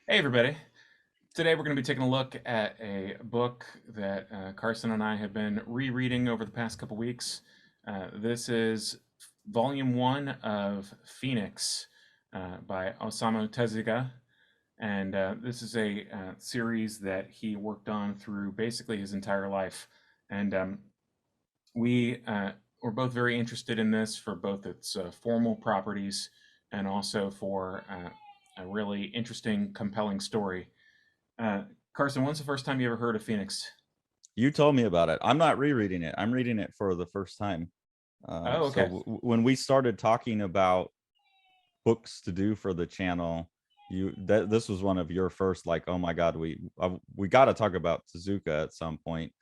Hey, everybody. Today we're going to be taking a look at a book that Carson and I have been rereading over the past couple weeks. This is Volume 1 of Phoenix by Osamu Tezuka. And this is a series that he worked on through basically his entire life. And we were both very interested in this for both its formal properties and also for a really interesting, compelling story. uh, Carson, when's the first time you ever heard of Phoenix? You told me about it. I'm not rereading it. I'm reading it for the first time. Oh, okay. When we started talking about books to do for the channel, this was one of your first, like, oh my god, we got to talk about Tezuka at some point.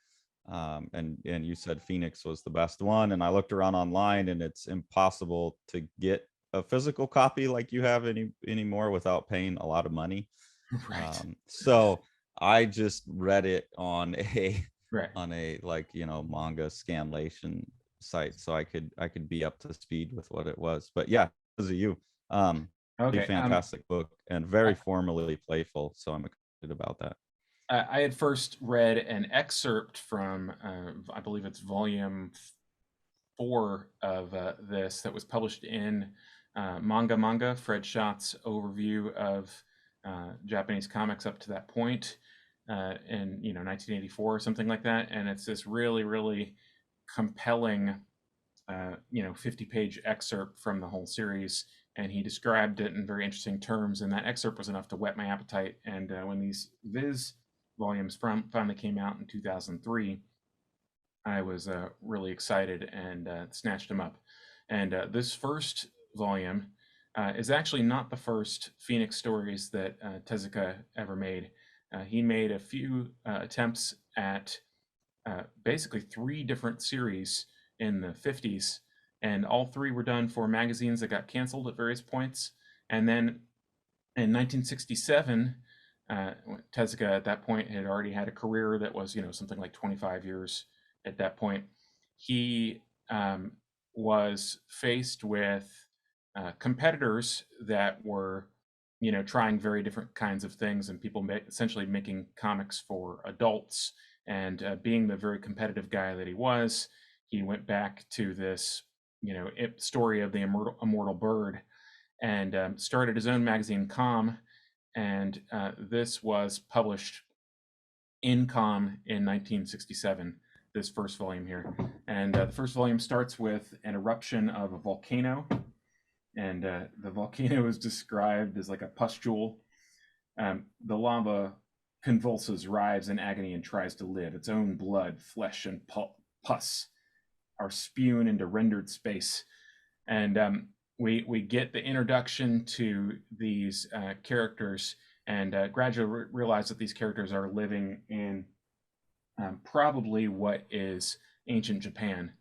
And you said Phoenix was the best one, and I looked around online, and it's impossible to get a physical copy like you have anymore without paying a lot of money. Right. So I just read it on a Right. like, manga scanlation site, so I could be up to speed with what it was. But yeah, because of you, a Okay. fantastic book and very formally playful. So I'm excited about that. I had first read an excerpt from, I believe it's volume 4 of this that was published in Manga, Fred Schott's overview of Japanese comics up to that point in 1984 or something like that, and it's this really really compelling 50-page excerpt from the whole series, and he described it in very interesting terms. And that excerpt was enough to whet my appetite. And when these Viz volumes finally came out in 2003, I was really excited and snatched them up. And this first volume is actually not the first Phoenix stories that Tezuka ever made. He made a few attempts at basically three different series in the 50s, and all three were done for magazines that got canceled at various points. And then in 1967, Tezuka at that point had already had a career that was, something like 25 years at that point. He was faced with competitors that were, trying very different kinds of things, and people essentially making comics for adults. And being the very competitive guy that he was, he went back to this, story of the immortal bird, and started his own magazine, Com. And this was published in Com in 1967, this first volume here. And the first volume starts with an eruption of a volcano. And the volcano is described as like a pustule. The lava convulses, writhes in agony, and tries to live. Its own blood, flesh, and pus are spewed into rendered space. And we get the introduction to these characters, and gradually realize that these characters are living in probably what is ancient Japan.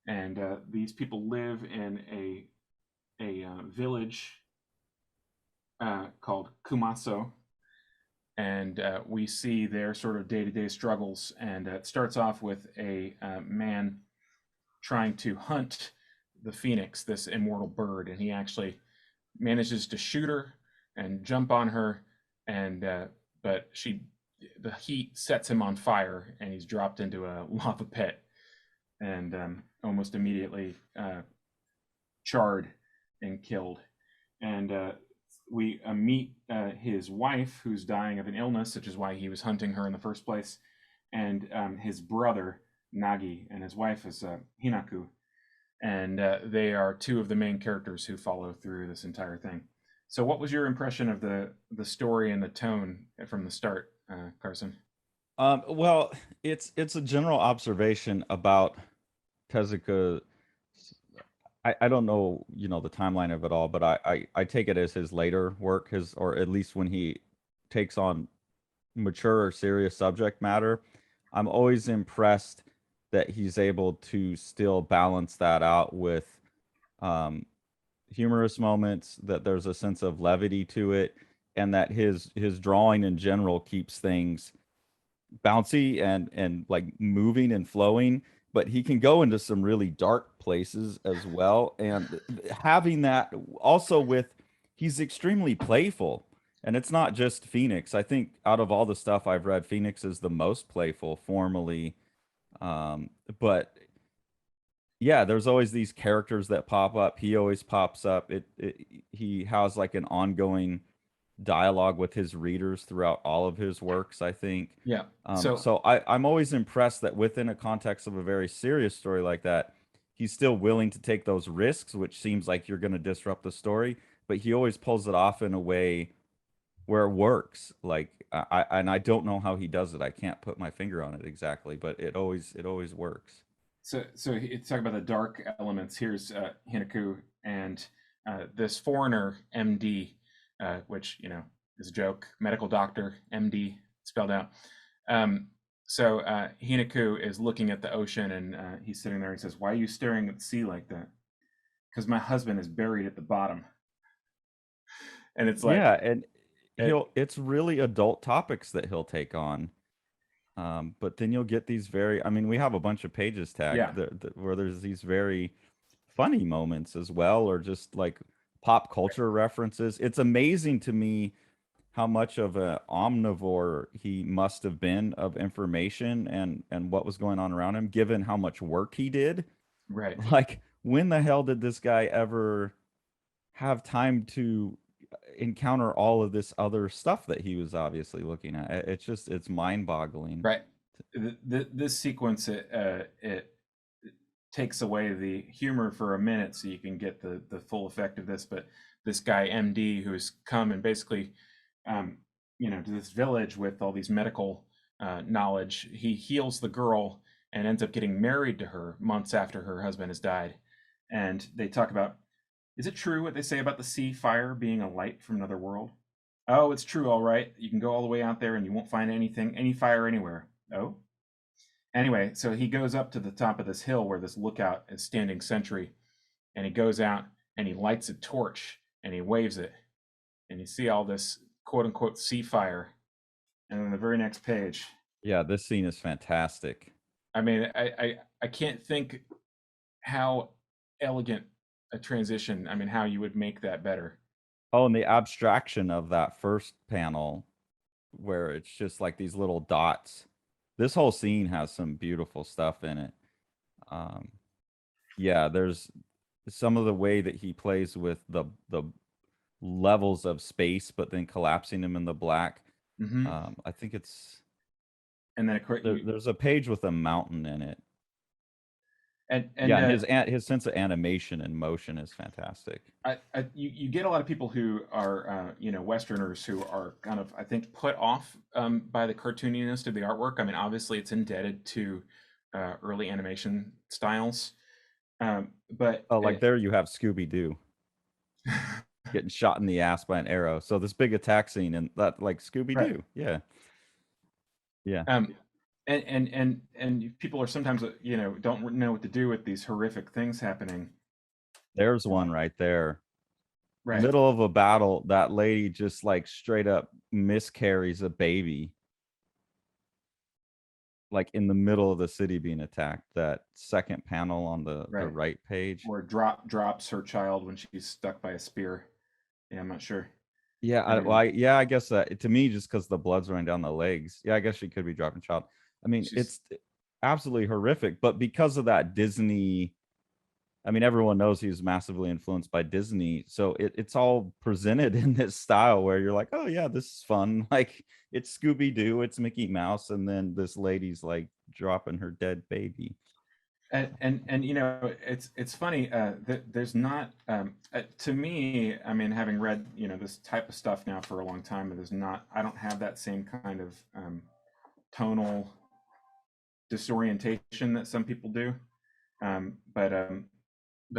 And these people live in a village called Kumaso, and we see their sort of day-to-day struggles. And it starts off with a man trying to hunt the phoenix, this immortal bird, and he actually manages to shoot her and jump on her, and but the heat sets him on fire, and he's dropped into a lava pit, and almost immediately charred and killed. And we meet his wife, who's dying of an illness, which is why he was hunting her in the first place, and his brother Nagi, and his wife is Hinaku, and they are two of the main characters who follow through this entire thing. So, what was your impression of the story and the tone from the start, Carson? Well, it's a general observation about Tezuka. I don't know, the timeline of it all, but I take it as his later work, or at least when he takes on mature or serious subject matter. I'm always impressed that he's able to still balance that out with um, humorous moments, that there's a sense of levity to it, and that his drawing in general keeps things bouncy and like moving and flowing, but he can go into some really dark places as well. And having that also with, he's extremely playful. And it's not just Phoenix. I think out of all the stuff I've read, Phoenix is the most playful formally. Um, but yeah, there's always these characters that pop up. He always pops up. He has like an ongoing dialogue with his readers throughout all of his works, I think. Yeah. So So I'm always impressed that within a context of a very serious story like that, he's still willing to take those risks, which seems like you're going to disrupt the story, but he always pulls it off in a way where it works. Like and I don't know how he does it. I can't put my finger on it exactly, but it always works. so it's talking about the dark elements. Here's Hinaku and this foreigner MD, which is a joke. Medical doctor MD spelled out. Um, so Hinaku is looking at the ocean, and he's sitting there. He says, "Why are you staring at the sea like that?" Because my husband is buried at the bottom. And it's like, Yeah, and it, it's really adult topics that he'll take on. But then you'll get these very, I mean, we have a bunch of pages yeah, tagged where there's these very funny moments as well, or just like pop culture references. It's amazing to me how much of an omnivore he must have been of information and what was going on around him, given how much work he did. right, Like, when the hell did this guy ever have time to encounter all of this other stuff that he was obviously looking at? It's just it's mind-boggling. right. This sequence, it takes away the humor for a minute so you can get the full effect of this. But this guy MD, who's come and basically um, to this village with all these medical knowledge, he heals the girl and ends up getting married to her months after her husband has died. And they talk about, is it true what they say about the sea fire being a light from another world? Oh, it's true, all right. You can go all the way out there and you won't find any fire anywhere. Oh, anyway, so he goes up to the top of this hill where this lookout is standing sentry, and he goes out and he lights a torch and he waves it, and you see all this quote unquote sea fire. And then the very next page, Yeah, this scene is fantastic. I mean, I can't think how elegant a transition. I mean, how you would make that better. Oh, and the abstraction of that first panel where it's just like these little dots. This whole scene has some beautiful stuff in it. Um, yeah, there's some of the way that he plays with the levels of space, but then collapsing them in the black. Hmm. I think it's And then of course you there's a page with a mountain in it. and Yeah, and his sense of animation and motion is fantastic. you get a lot of people who are Westerners who are kind of, I think, put off by the cartooniness of the artwork. I mean, obviously it's indebted to early animation styles, but Oh, like there you have Scooby Doo getting shot in the ass by an arrow. So this big attack scene and that like Scooby right. Doo. Yeah, yeah. um, and people are sometimes don't know what to do with these horrific things happening. There's one right there. Right. Middle of a battle, that lady just like straight up miscarries a baby, like in the middle of the city being attacked. That second panel on the Right. right page. Or drops her child when she's stuck by a spear. Yeah, I'm not sure. Yeah, I mean, yeah, I guess to me, just because the blood's running down the legs. Yeah, I guess she could be dropping child. I mean, she's it's absolutely horrific, but because of that Disney, I mean, everyone knows he's massively influenced by Disney, so it's all presented in this style where you're like, oh yeah, this is fun. Like it's Scooby Doo, it's Mickey Mouse, and then this lady's like dropping her dead baby. and it's funny that there's not to me. I mean, having read this type of stuff now for a long time, there's not. I don't have that same kind of tonal disorientation that some people do. But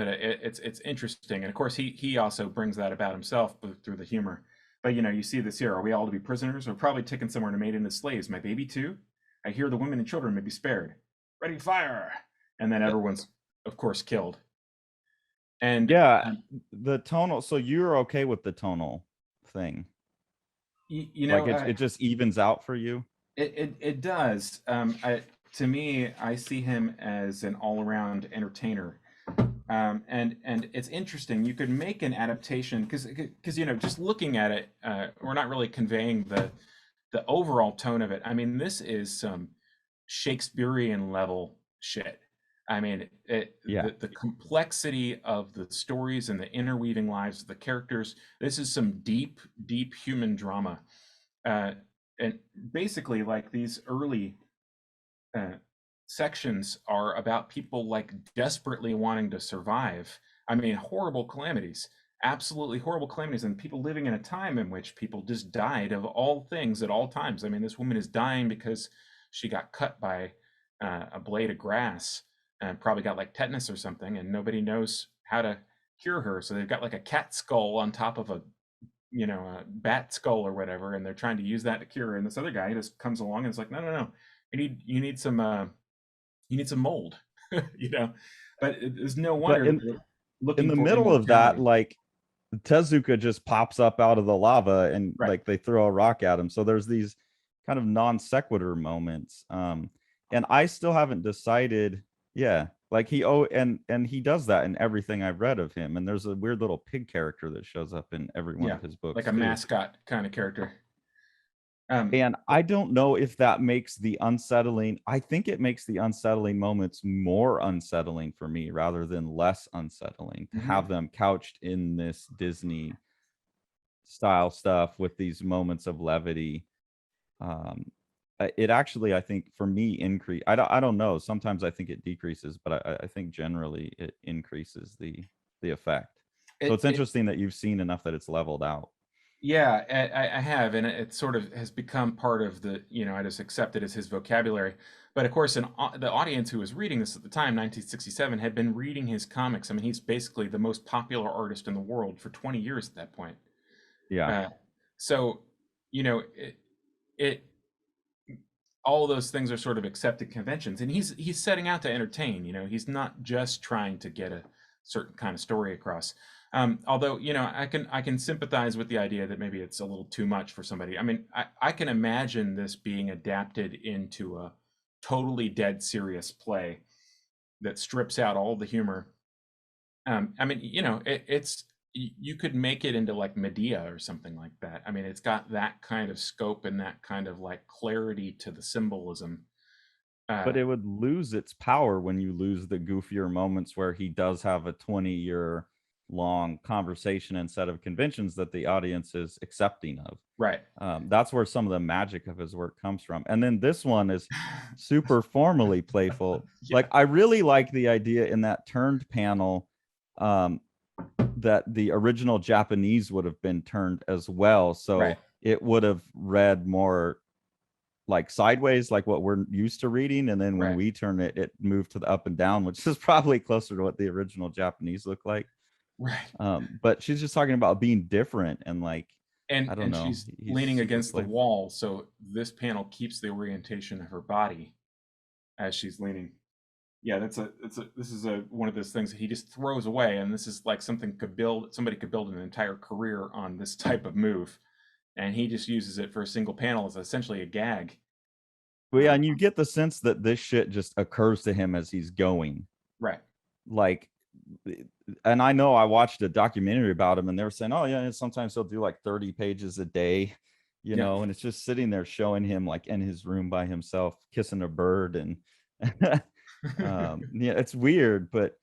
it's interesting, and of course he also brings that about himself through the humor. But you see this here: are we all to be prisoners, or probably taken somewhere and made into slaves? My baby too. I hear the women and children may be spared. Ready, fire! And then Uh, everyone's, of course, killed. And Yeah, the tonal. So you're okay with the tonal thing? y- you Like know, it just evens out for you? it does. To me, I see him as an all around entertainer. And it's interesting. You could make an adaptation because just looking at it, we're not really conveying the overall tone of it. I mean, this is some Shakespearean level shit. I mean, Yeah. the complexity of the stories and the interweaving lives of the characters. This is some deep, deep human drama. Uh, and basically, like these early uh, sections are about people like desperately wanting to survive. I mean, horrible calamities, absolutely horrible calamities, and people living in a time in which people just died of all things at all times. I mean, this woman is dying because she got cut by a blade of grass and probably got like tetanus or something, and nobody knows how to cure her. So they've got like a cat skull on top of a bat skull or whatever, and they're trying to use that to cure her. And this other guy just comes along and is like, no, no, no, you need some mold, you know. But it's no But wonder that they're in looking the for middle of that, immortality. like Tezuka just pops up out of the lava and Right. like they throw a rock at him. So there's these kind of non sequitur moments. And I still haven't decided. Yeah, like and he does that in everything I've read of him. And there's a weird little pig character that shows up in every one Yeah, of his like books a too. mascot kind of character. Um, And I don't know if that makes the unsettling. I think it makes the unsettling moments more unsettling for me rather than less unsettling to have mhm. them couched in this Disney style stuff with these moments of levity. Um, it actually, I think, for me, increase. I don't know. Sometimes I think it decreases, but I think generally it increases the effect. So It it's it interesting that you've seen enough that it's leveled out. Yeah, I have, and it sort of has become part of I just accept it as his vocabulary. But of course, the audience who was reading this at the time, 1967, had been reading his comics. I mean, he's basically the most popular artist in the world for 20 years at that point. Yeah. Uh, so, it all those things are sort of accepted conventions, and he's setting out to entertain. He's not just trying to get a certain kind of story across. Although I can sympathize with the idea that maybe it's a little too much for somebody. I mean, I can imagine this being adapted into a totally dead serious play that strips out all the humor. I mean, you could make it into like Medea or something like that. I mean, it's got that kind of scope and that kind of like clarity to the symbolism. But Uh, it would lose its power when you lose the goofier moments where he does have a 20-year long conversation instead of conventions that the audience is accepting of. right. That's where some of the magic of his work comes from. And then this one is super formally playful. Yeah. Like I really like the idea in that turned panel, um, that the original Japanese would have been turned as well. Right. So it would have read more like sideways, like what we're used to reading. And then when Right. we turn it, it moved to the up and down, which is probably closer to what the original Japanese looked like. Right. But she's just talking about being different and like, And I don't and know. she's He's leaning super against the playful. wall, so this panel keeps the orientation of her body as she's leaning. Yeah, this is a one of those things that he just throws away, and this is like somebody could build an entire career on this type of move, and he just uses it for a single panel as essentially a gag. But yeah, Uh, and you get the sense that this shit just occurs to him as he's going. right. Like, and I know I watched a documentary about him, and they were saying, "Oh yeah, sometimes he'll do like 30 pages a day, Yeah. and it's just sitting there showing him like in his room by himself, kissing a bird, and yeah, it's weird, but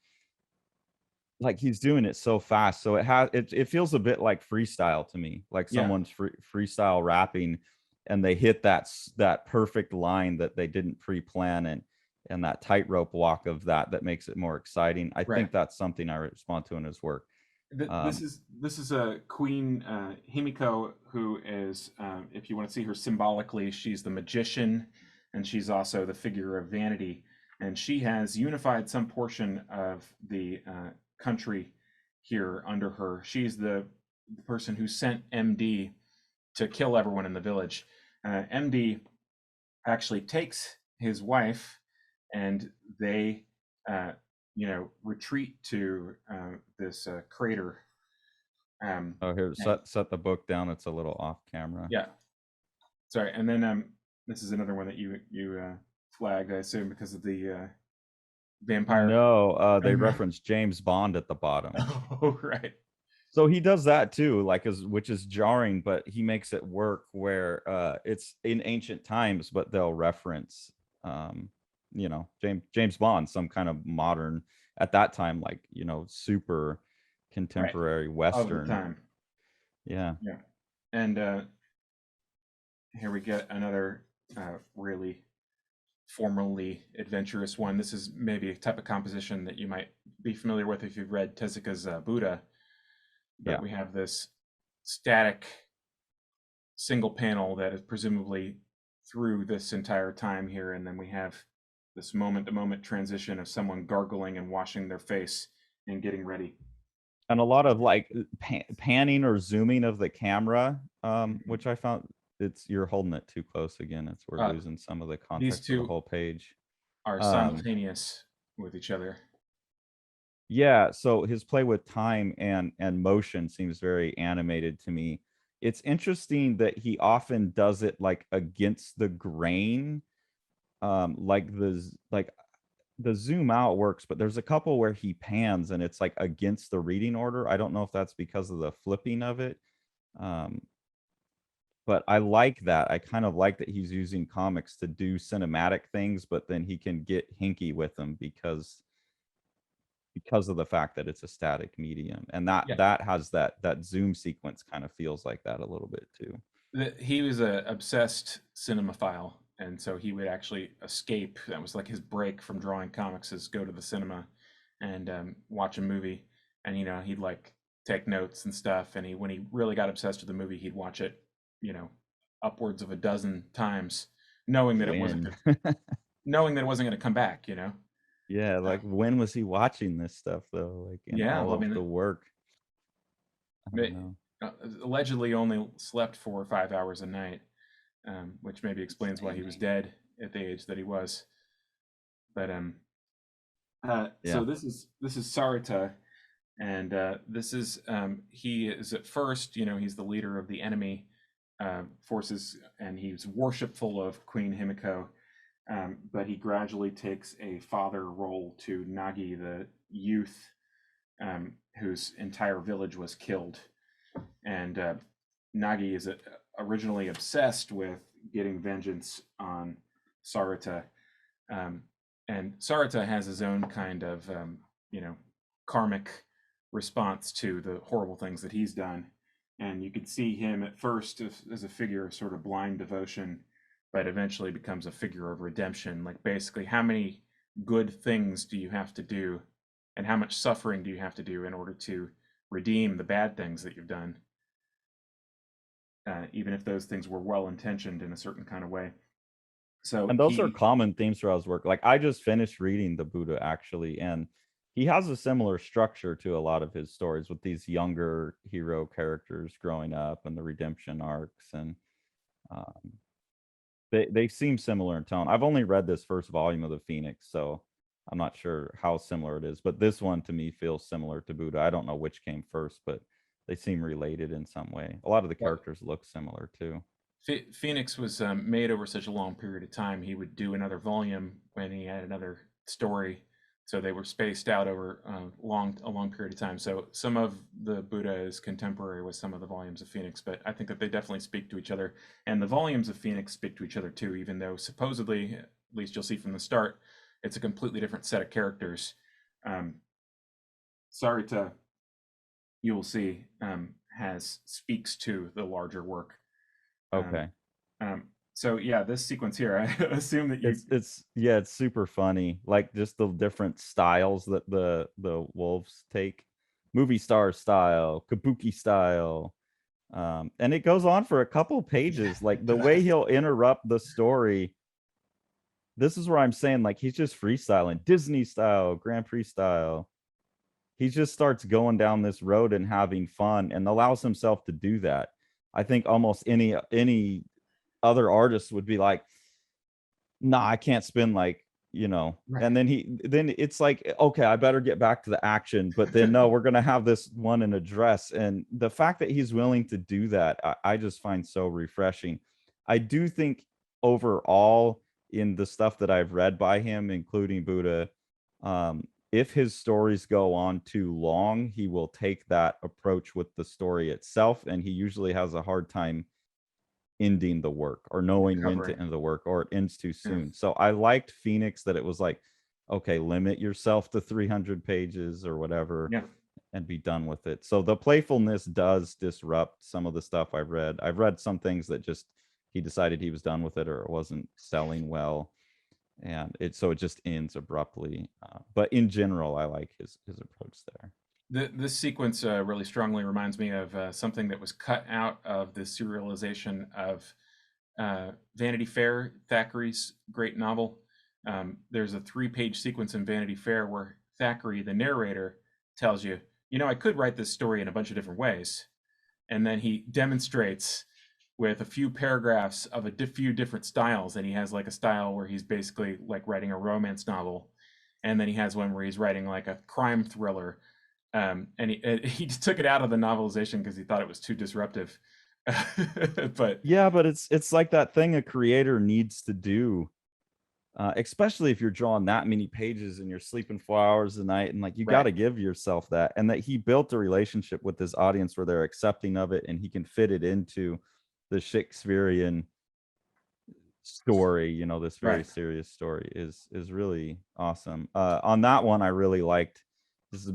like he's doing it so fast, so it feels a bit like freestyle to me, like Yeah. someone's freestyle rapping, and they hit that perfect line that they didn't pre-plan, and that tightrope walk of that makes it more exciting. I Right. think that's something I respond to in his work. This um is this is a Queen Himiko, who is, if you want to see her symbolically, she's the magician, and she's also the figure of vanity, and she has unified some portion of the country here under her. She's the person who sent MD to kill everyone in the village. MD actually takes his wife, and they retreat to this crater. oh, here, And set the book down, it's a little off camera. yeah, sorry. And then this is another one that you flagged, I assume, because of the vampire? No, they reference James Bond at the bottom. Oh, right. So he does that too, like which is jarring, but he makes it work where it's in ancient times, but they'll reference um, James Bond, some kind of modern at that time, like, super Right. contemporary Of the Western. time. Yeah. Yeah. And here we get another really formally adventurous one. This is maybe a type of composition that you might be familiar with if you've read Tezuka's Buddha, but Yeah. we have this static single panel that is presumably through this entire time here, and then we have this moment to moment transition of someone gargling and washing their face and getting ready. And a lot of like panning or zooming of the camera, Mhm. which I found you're holding it too close again. We're Uh, losing some of the these context of the two whole page. are Um, simultaneous with each other. Yeah, so his play with time and motion seems very animated to me. It's interesting that he often does it like against the grain. Like the zoom out works, but there's a couple where he pans and it's like against the reading order. I don't know if that's because of the flipping of it. Um, but I like that. I kind of like that he's using comics to do cinematic things, but then he can get hinky with them because of the fact that it's a static medium, and that Yeah, that has that zoom sequence kind of feels like that a little bit too. he was a obsessed cinemaphile, and so he would actually escape. That was like his break from drawing comics, is go to the cinema and watch a movie. And he'd like take notes and stuff. And when he really got obsessed with the movie, he'd watch it, you know, upwards of a dozen times, knowing that it wasn't When knowing that it wasn't going to come back. yeah, Uh, like when was he watching this stuff though, like in yeah, all well, I of mean, the work? I don't it, know. allegedly only slept 4 or 5 hours a night, which maybe explains why he was Insanely. dead at the age that he was. But Yeah. so this is Sarita, and this is he is at first, he's the leader of the enemy forces, and he's worshipful of Queen Himiko, but he gradually takes a father role to Nagi, the youth whose entire village was killed, and Nagi is originally obsessed with getting vengeance on Sarita, um, and Sarita has his own kind of, you know, karmic response to the horrible things that he's done. And you could see him at first as a figure of sort of blind devotion, but eventually becomes a figure of redemption. Like, basically, how many good things do you have to do, and how much suffering do you have to do in order to redeem the bad things that you've done, even if those things were well intentioned in a certain kind of way. So And those are he, common themes throughout his work. Like I just finished reading the Buddha actually, and he has a similar structure to a lot of his stories with these younger hero characters growing up and the redemption arcs, and um, they seem similar in tone. I've only read this first volume of the Phoenix, so I'm not sure how similar it is, but this one to me feels similar to Buddha. I don't know which came first, but they seem related in some way. A lot of the well, characters look similar too. Phoenix was made over such a long period of time. He would do another volume when he had another story, so they were spaced out over a long period of time. So some of the Buddha is contemporary with some of the volumes of Phoenix, but I think that they definitely speak to each other, and the volumes of Phoenix speak to each other too. Even though supposedly, at least you'll see from the start, it's a completely different set of characters. Um, Sarita, you will see, has speaks to the larger work. Um, Okay. so yeah, this sequence here, I assume that you It's yeah, it's super funny. Like just the different styles that the wolves take. Movie star style, kabuki style. And it goes on for a couple yeah, pages. Like it the way does. he'll interrupt the story. This is where I'm saying like he's just freestyling, Disney style, Grand Prix style. He just starts going down this road and having fun and allows himself to do that. I think almost any other artist would be like, nah, I can't spend like, Right. and then it's like, okay, I better get back to the action. But then no, we're gonna have this one in a dress. And the fact that he's willing to do that, I just find so refreshing. I do think overall in the stuff that I've read by him, including Buddha, If his stories go on too long, he will take that approach with the story itself, and he usually has a hard time ending the work or knowing when to Recovering. end the work, or it ends too Yeah. soon. So I liked Phoenix that it was like, okay, limit yourself to 300 pages or whatever Yeah. and be done with it. So the playfulness does disrupt some of the stuff I've read. I've read some things that just he decided he was done with it or it wasn't selling well, and it just ends abruptly. But in general, I like his approach there. This sequence really strongly reminds me of something that was cut out of the serialization of Vanity Fair, Thackeray's great novel. There's a 3-page sequence in Vanity Fair where Thackeray, the narrator, tells you, I could write this story in a bunch of different ways. And then he demonstrates with a few paragraphs of few different styles. And he has like a style where he's basically like writing a romance novel. And then he has one where he's writing like a crime thriller. And he took it out of the novelization because he thought it was too disruptive. But Yeah, but it's like that thing a creator needs to do, especially if you're drawing that many pages and you're sleeping 4 hours a night, and like you got right, to give yourself that. And that he built a relationship with his audience where they're accepting of it, and he can fit it into the Shakespearean story, this very right. serious story is really awesome. On that one, I really liked this is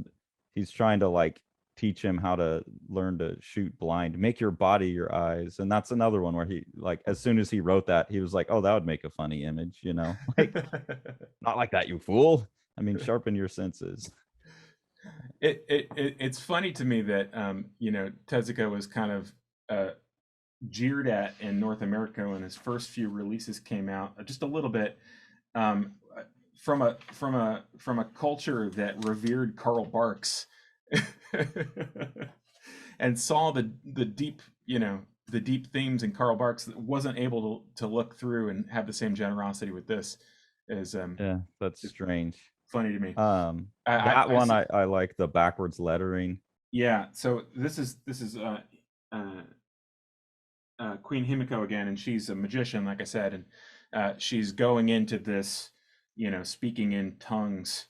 he's trying to like teach him how to learn to shoot blind, make your body your eyes. And that's another one where he like as soon as he wrote that, he was like, oh, that would make a funny image, like not like that, you fool. I mean, sharpen your senses. It's funny to me that Tezuka was kind of jeered at in North America when his first few releases came out, just a little bit, um, from a culture that revered Karl Barks, and saw the deep the deep themes in Karl Barks that wasn't able to look through and have the same generosity with this is Yeah, that's just strange. funny to me. That I one see. I like the backwards lettering. Yeah, so this is uh, Queen Himiko again, and she's a magician, like I said, and she's going into this, speaking in tongues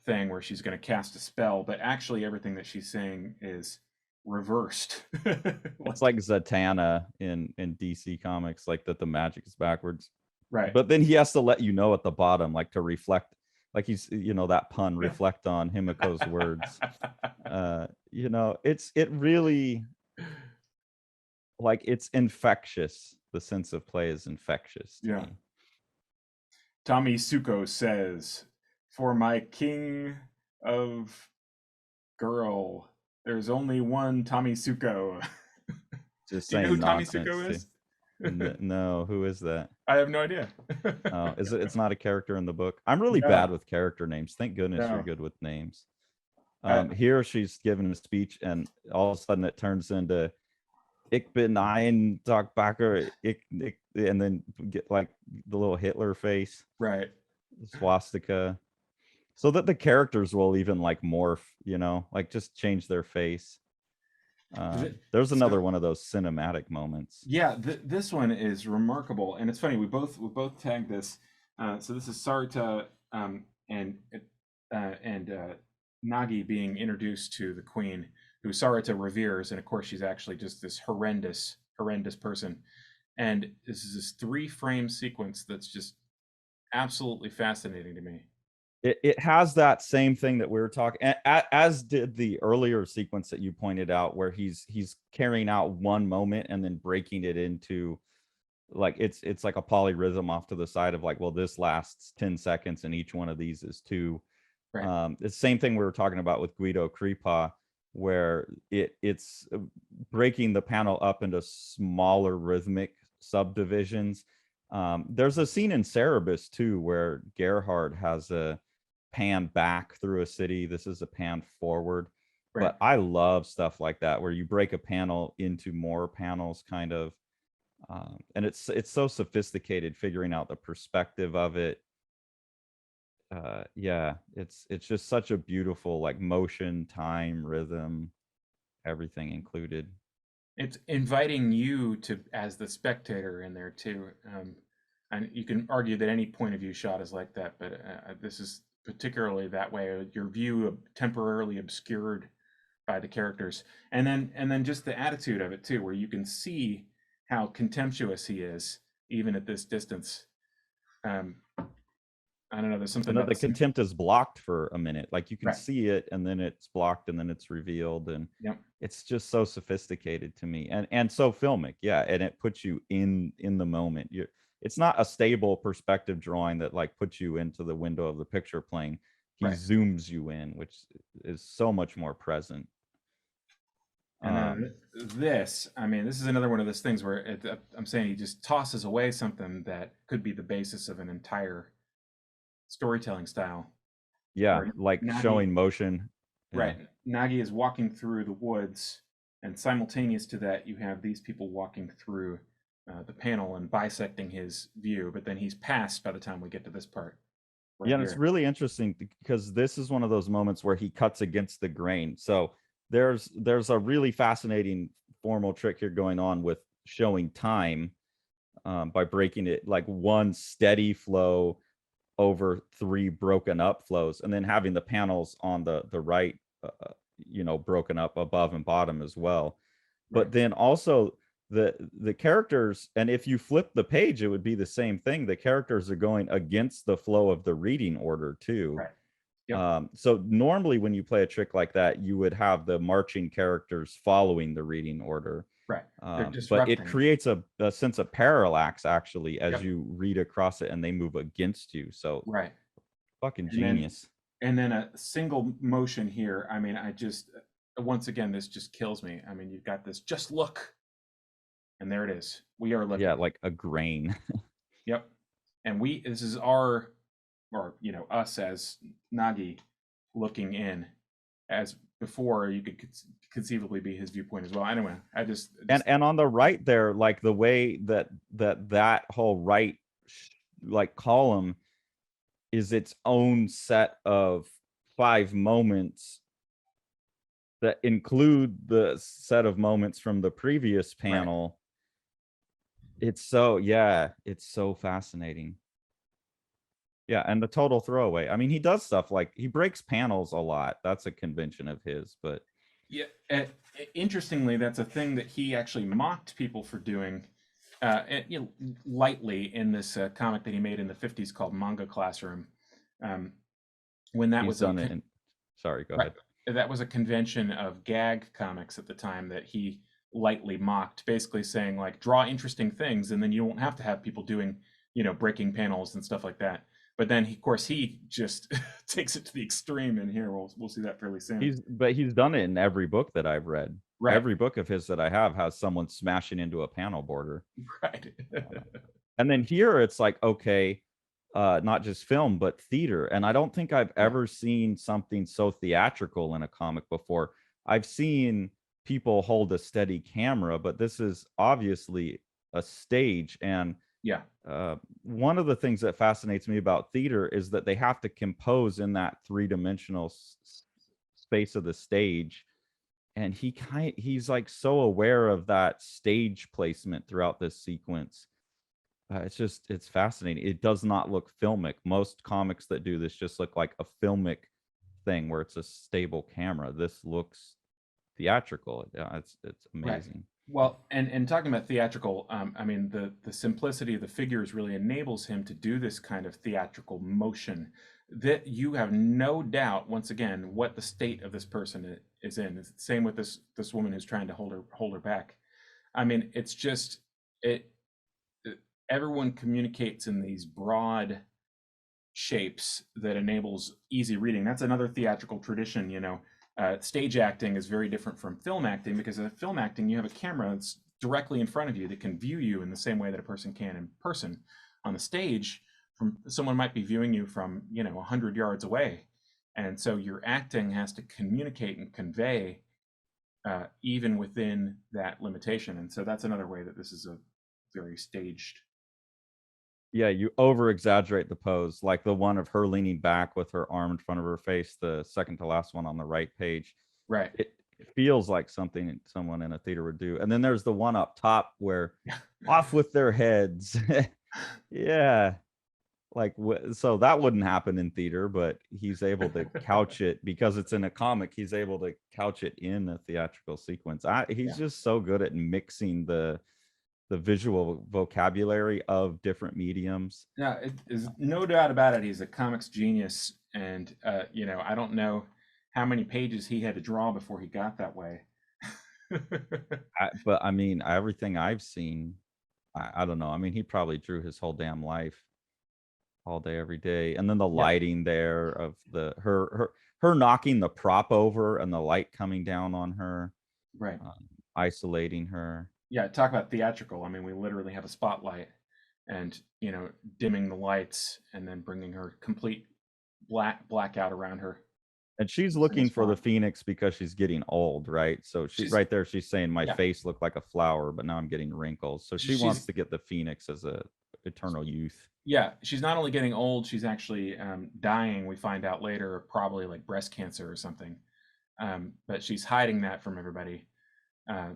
thing where she's going to cast a spell, but actually everything that she's saying is reversed. It's Like, like Zatanna in DC Comics, like that the magic is backwards. right. But then he has to let you know at the bottom, like to reflect, like he's that pun, reflect on Himiko's words. It really, like, it's infectious. The sense of play is infectious to Yeah. me. Tommy Suko says, "For my king of girl, there's only one Tommy Suko." Just Do you know who saying Tommy nonsense Suko too. is? No, who is that? I have no idea. Oh, is it? It's not a character in the book. I'm really No, bad with character names. Thank goodness you're no. good with names. I, Here she's giving a speech, and all of a sudden it turns into "Ich bin ein Dogbacker," and then get like the little Hitler face, right. swastika, so that the characters will even like morph, like just change their face. There's So another one of those cinematic moments. yeah, this one is remarkable, and it's funny. We both tagged this. So this is Sarita and Nagi being introduced to the queen, who Sarita reveres, and of course she's actually just this horrendous person. And this is this 3-frame sequence that's just absolutely fascinating to me. It has that same thing that we were talking, as did the earlier sequence that you pointed out, where he's carrying out one moment and then breaking it into, like, it's like a polyrhythm off to the side of like, well, this lasts 10 seconds and each one of these is two. Right, The same thing we were talking about with Guido Creepaw, where it's breaking the panel up into smaller rhythmic subdivisions. There's a scene in Cerebus too where Gerhard has a pan back through a city. This is a pan forward. right. But I love stuff like that where you break a panel into more panels, kind of. And it's so sophisticated figuring out the perspective of it. Yeah, it's just such a beautiful, like, motion, time, rhythm, everything included. It's inviting you to as the spectator in there too. And you can argue that any point of view shot is like that, but this is particularly that way. Your view temporarily obscured by the characters, and then just the attitude of it too, where you can see how contemptuous he is even at this distance. Um, I don't know. There's something And then about the the contempt is blocked for a minute. Like you can right. see it and then it's blocked and then it's revealed, and Yep. it's just so sophisticated to me and so filmic. Yeah, and it puts you in the moment. You It's not a stable perspective drawing that like puts you into the window of the picture plane. He Right. zooms you in, which is so much more present. And Um, then this, I mean, this is another one of those things where I'm saying he just tosses away something that could be the basis of an entire storytelling style. yeah, Where like Nagi, showing motion. Yeah. right, Nagi is walking through the woods, and simultaneous to that, you have these people walking through the panel and bisecting his view. But then he's passed by the time we get to this part right Yeah, and it's here. really interesting because this is one of those moments where he cuts against the grain. So there's a really fascinating formal trick here going on with showing time, by breaking it like one steady flow over three broken up flows, and then having the panels on the right, broken up above and bottom as well. Right, But then also the characters, and if you flip the page it would be the same thing. The characters are going against the flow of the reading order too. right, yep, So normally when you play a trick like that you would have the marching characters following the reading order. right. They're But it disrupting. creates a sense of parallax actually as Yep, you read across it and they move against you. So right. fucking And then genius. a single motion here. I mean, I just once again this just kills me. I mean, you've got this just look, and there it is. We are Yeah, looking. like a grain. Yep. And this is our, or us as Nagi looking in, as before you could conceivably be his viewpoint as well. Anyway, I just And on the right there, like the way that whole right like column is its own set of 5 moments that include the set of moments from the previous right. panel. It's so, yeah, it's so fascinating. Yeah, and the total throwaway. I mean, he does stuff like he breaks panels a lot. That's a convention of his, but Yeah. Interestingly, that's a thing that he actually mocked people for doing, lightly in this comic that he made in the '50s called Manga Classroom. Um, when that he's was a done it in, sorry, go right, ahead. that was a convention of gag comics at the time that he lightly mocked, basically saying like draw interesting things, and then you won't have to have people doing breaking panels and stuff like that. But then of course he just takes it to the extreme, and here we'll see that fairly soon. He's done it in every book that I've read. Right, Every book of his that I have has someone smashing into a panel border. right, Uh, and then here it's like, okay, not just film but theater, and I don't think I've right, ever seen something so theatrical in a comic before. I've seen people hold a steady camera, but this is obviously a stage. And yeah, one of the things that fascinates me about theater is that they have to compose in that three-dimensional space of the stage, and he's like so aware of that stage placement throughout this sequence. It's fascinating. It does not look filmic. Most comics that do this just look like a filmic thing where it's a stable camera. This looks theatrical. Yeah, it's right. amazing. Well, and talking about theatrical, I mean the simplicity of the figures really enables him to do this kind of theatrical motion that you have no doubt, once again, what the state of this person is in. It's the same with this woman who's trying to hold her back. I mean, it's just it, everyone communicates in these broad shapes that enables easy reading. That's another theatrical tradition. Stage acting is very different from film acting, because in film acting you have a camera that's directly in front of you that can view you in the same way that a person can in person. On the stage, from someone might be viewing you from 100 yards away, and so your acting has to communicate and convey even within that limitation. And so that's another way that this is a very staged. Yeah, you over exaggerate the pose, like the one of her leaning back with her arm in front of her face, the second to last one on the right page. Right. It feels like something someone in a theater would do. And then there's the one up top where off with their heads. Yeah. Like, so that wouldn't happen in theater, but he's able to couch it because it's in a comic. He's able to couch it in a theatrical sequence. He's Yeah. just so good at mixing the visual vocabulary of different mediums. No, there's no doubt about it. He's a comics genius, and I don't know how many pages he had to draw before he got that way. But I mean, everything I've seen, I don't know. I mean, he probably drew his whole damn life all day, every day. And then the Yeah, lighting there of her knocking the prop over and the light coming down on her, right. isolating her. Yeah, talk about theatrical. I mean, we literally have a spotlight and, dimming the lights and then bringing her complete blackout around her And she's in looking this for the font. phoenix because she's getting old, right? So she She's right there, she's saying my yeah, face looked like a flower, but now I'm getting wrinkles. So she she's wants to get the phoenix as a eternal youth. yeah, she's not only getting old, she's actually dying. We find out later, of probably like breast cancer or something. But she's hiding that from everybody, uh,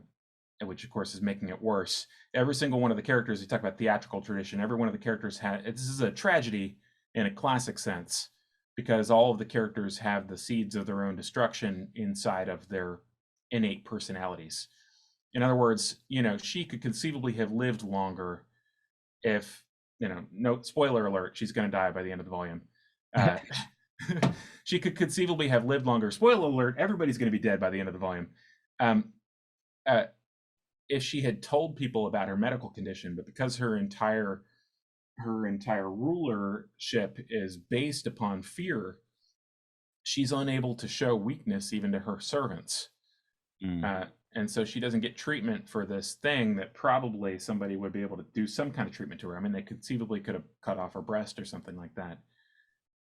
which of course is making it worse. Every single one of the characters, you talk about theatrical tradition, every one of the characters had this is a tragedy in a classic sense because all of the characters have the seeds of their own destruction inside of their innate personalities. In other words, she could conceivably have lived longer if, no spoiler alert, she's going to die by the end of the volume. Uh, she could conceivably have lived longer. Spoiler alert, everybody's going to be dead by the end of the volume. Um, uh, if she had told people about her medical condition, but because her entire rulership is based upon fear, she's unable to show weakness even to her servants. Mm. And so she doesn't get treatment for this thing that probably somebody would be able to do some kind of treatment to her. I mean, they conceivably could have cut off her breast or something like that.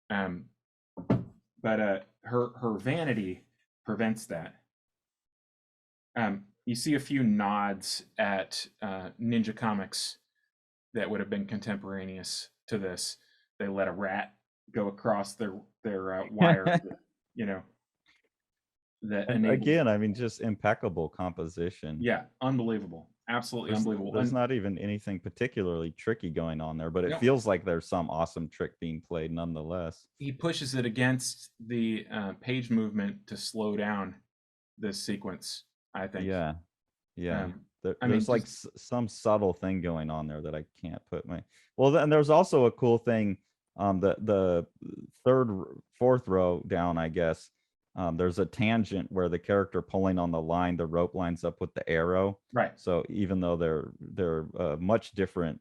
Um, but her vanity prevents that. You see a few nods at Ninja Comics that would have been contemporaneous to this. They let a rat go across their wire, you know, that And enables. again, I mean, just impeccable composition. Yeah, unbelievable, absolutely unbelievable. There's not even anything particularly tricky going on there, but it No, feels like there's some awesome trick being played nonetheless. he pushes it against the page movement to slow down this sequence. I think. Yeah, yeah. Um, I mean, There's like just some subtle thing going on there that I can't put my. Well, then there's also a cool thing. The fourth row down, I guess. There's a tangent where the character pulling on the line, the rope lines up with the arrow. right, So even though they're much different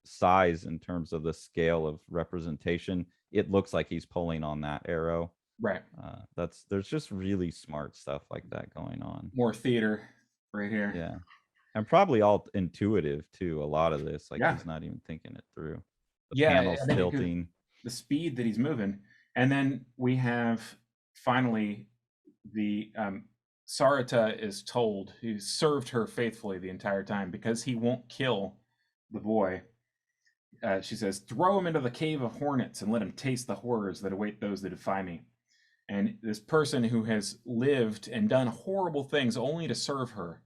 size in terms of the scale of representation, it looks like he's pulling on that arrow. right. There's just really smart stuff like that going on. More theater, right here. Yeah, and probably all intuitive too. A lot of this, like Yeah, he's not even thinking it through. The yeah. I panels think because tilting. the speed that he's moving, and then we have finally the Sarita is told he served her faithfully the entire time because he won't kill the boy. She says, "Throw him into the cave of hornets and let him taste the horrors that await those that defy me." And this person who has lived and done horrible things only to serve her,